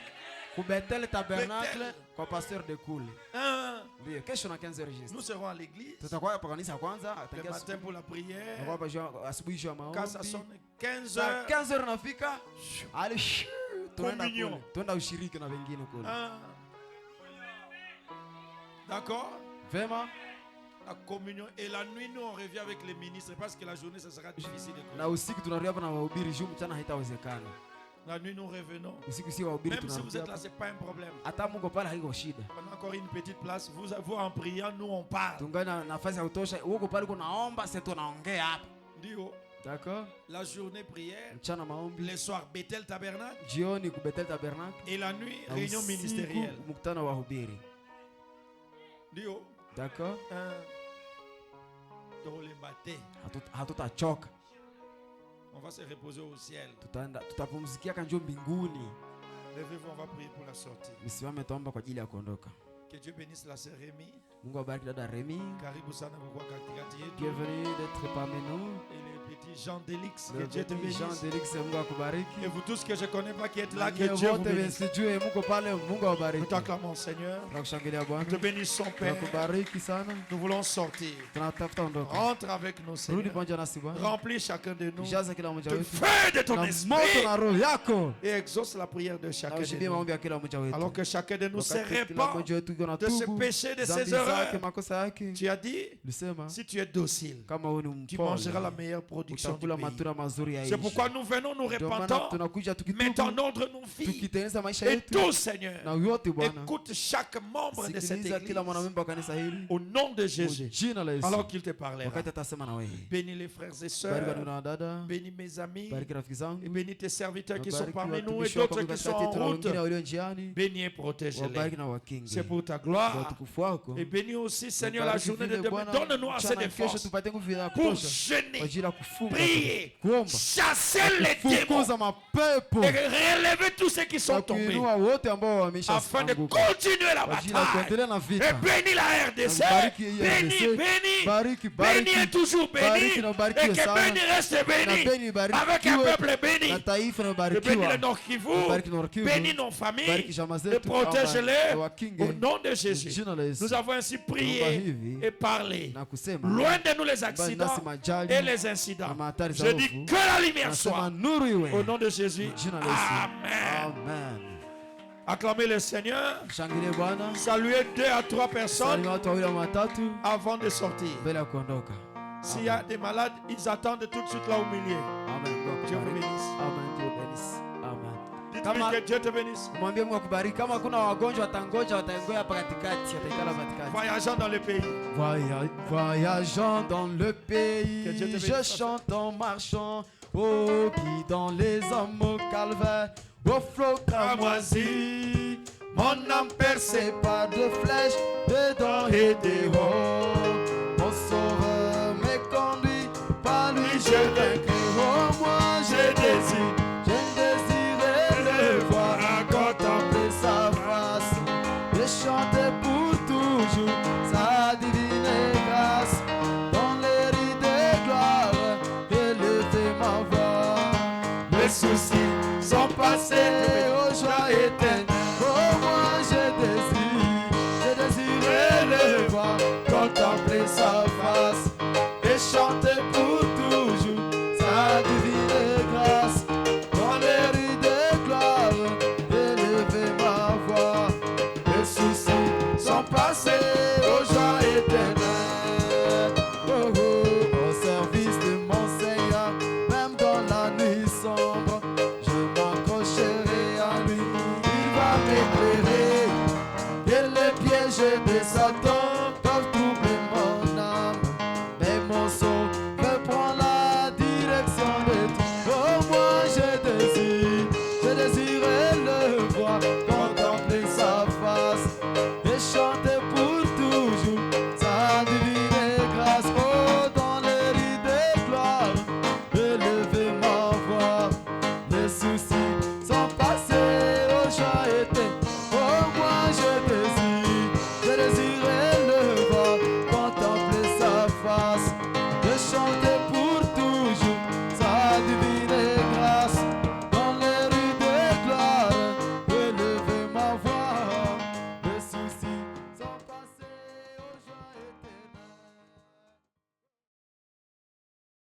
Ku Bethel Tabernacle Bethel. kwa pasteur de Kule. Hein? Ndio, kesho na 15h juste. Nous serons à l'église Tutakuwa hapa kanisa kwanza, le atakia matin pour la prière. tutakuwa hapa asubuhi juu ya Quand ça maombi. sonne Saa 15h, 15h nafika. Ali tunaenda Communion. kule. Tunaenda ushiriki na wengine kule. d'accord? Vema. La communion. Et la nuit, nous on revient avec les ministres parce que la journée, ça sera difficile de Na courir. usiku tunarudi hapa na wahubiri, juu mchana haitawezekana. La nuit, nous revenons. Usiku si wahubiri Même si vous tunarudi êtes là, hapa. c'est pas un problème. Hata Mungu pale haiko shida. On a encore une petite place. Vous en priant, nous on parle. Tungali na nafasi ya kutosha. Huko pale kunaomba, sisi tunaongea hapa. Dio. D'accord? La journée prière. Mchana maombi, Le soir, Bethel Tabernacle. jioni ku Bethel Tabernacle. Et la nuit, Na réunion usiku, ministérielle. mkutano wa wahubiri. Dio. D'accord? Dans les bâtés. Hatutachoka. On va se reposer au ciel. Tutapumzikia kanjo mbinguni. Levez-vous, on va prier pour la sortie. Msimame tuombe kwa ajili ya kuondoka. Que Dieu bénisse la sœur Rémi. Mungu abariki dada Remi. Karibu sana kwa katikati yetu. Bienvenue d'être parmi nous. Et le petit Jean Delix, que Le Dieu te petit bénisse. Jean Delix, Mungu akubariki. Et vous tous que je ne connais pas qui êtes là, Na que nyie Dieu vous wote bénisse. msijue Mungu pale, Mungu Nous awabariki. t'acclamons, Seigneur. Tunakushangilia Nous Bwana. te bénissons, Père. Tunakubariki sana. Nous voulons sortir. Tunatafuta ondoka. Rentre avec nous, Rudi Seigneur. pamoja nasi Bwana. Remplis chacun de nous Jaza kila mmoja de wetu feu de ton na moto esprit na roho yako. et exauce la prière de Na chacun de ushibie nous. maombi ya kila mmoja wetu. Alors que chacun de nous se Wakati kila répand mmoja wetu yuko na de ce tubu péché, de dhambi ses zake, erreurs. makosa yake. Tu as dit, Lisema si tu es docile, kama wewe ni tu mangeras la mpole meilleure production du utakula pays. matunda mazuri ya C'est nchi. pourquoi nous venons, nous Ndio maana repentons, tunakuja mettons en tukitubu, ordre nos vies. tukitengeneza maisha Et yetu tout, Seigneur, na yote Bwana. écoute chaque membre de cette Sikiliza église kila mwanamemba wa kanisa hili au nom de kwa Jésus. jina la Yesu. Alors qu'il te parlera. Wakati atasema na wewe. Bénis les frères et Bariki sœurs. ndugu na dada, Bénis mes amis. bariki rafiki Et zangu, bénis tes serviteurs qui sont bariki parmi nous et watumishi d'autres wako qui sont katikati en yetu na route. wengine walio njiani. Bénis et protège-les. Wabariki na wakinge. C'est pour ta Kwa gloire. utukufu wako. Et bénis aussi, Seigneur, la Bariki journée de vile demain. Bwana, Donne-nous assez mchana de kesho force tupate nguvu ya pour kutosha kwa jeûner, ajili ya kufunga, prier, kuomba, chasser les démons kufukuza mapepo et relever tous ceux qui na sont tombés kuinua wote ambao wamesha afin de anguka continuer la kwa ajili ya bataille. kuendelea na Et vita. bénis la RDC. Bariki Bénis, RDC. bénis. Bariki, Bénis bariki. et toujours béni. Bariki na Et ubarikiwe que sana. béni reste Na béni. beni ibarikiwe. Avec un peuple béni. Na taifa na Et bénis barikiwa. le Nord Kivu. Bariki Nord Kivu. Bénis nos familles. Bariki jamaa Et zetu, protège-les na wakinge. au nom de Jésus. Jina la Yesu. Nous avons ainsi Tunaomba prié hivi et parlé. na kusema Loin de nous les mbali accidents nasi majali et les incidents. na mahatari za Je hofu. dis que la lumière Nasema soit. nuru iwe. Au nom de Jésus. Jina la Yesu. Amen. Amen. Acclamez le Seigneur. Shangilie Bwana. Saluez 2 à 3 personnes Salimia watu wawili ama watatu avant de sortir. mbele ya kuondoka. S'il y a des malades, ils attendent tout de suite là au milieu. Amen. Mungu Dieu vous akubariki. bénisse. Amen. Dieu bénisse. Amen. Dites-lui Kama- que Dieu te bénisse. Mwambie Mungu akubariki. Kama kuna wagonjwa watangoja, wataingoja hapa katikati, wataikala katikati. Voyageant dans le pays. Voyageant dans le pays, Que Dieu te bénisse. je chante en marchant, au pied dans les hommes au calvaire, au flot cramoisi. Mon âme percée par de flèches, dedans et dehors. Mon sauveur me conduit, par lui je vaincrai. Oh, moi je désirais le voir, contempler sa face, et chanter pour toujours sa divine grâce. Dans les rides de gloire, élever ma voix. Les soucis sont passés aux joies éternelles. Oh, moi je désirais le voir, contempler sa face, et chanter pour toujours sa divine grâce. Dans les rues de gloire, élever ma voix. Les soucis sont passés aux joies éternelles. Oh, oh, au service de mon Seigneur, même dans la nuit sombre, je m'accrocherai à lui. Il va m'éclairer et les pièges de Satan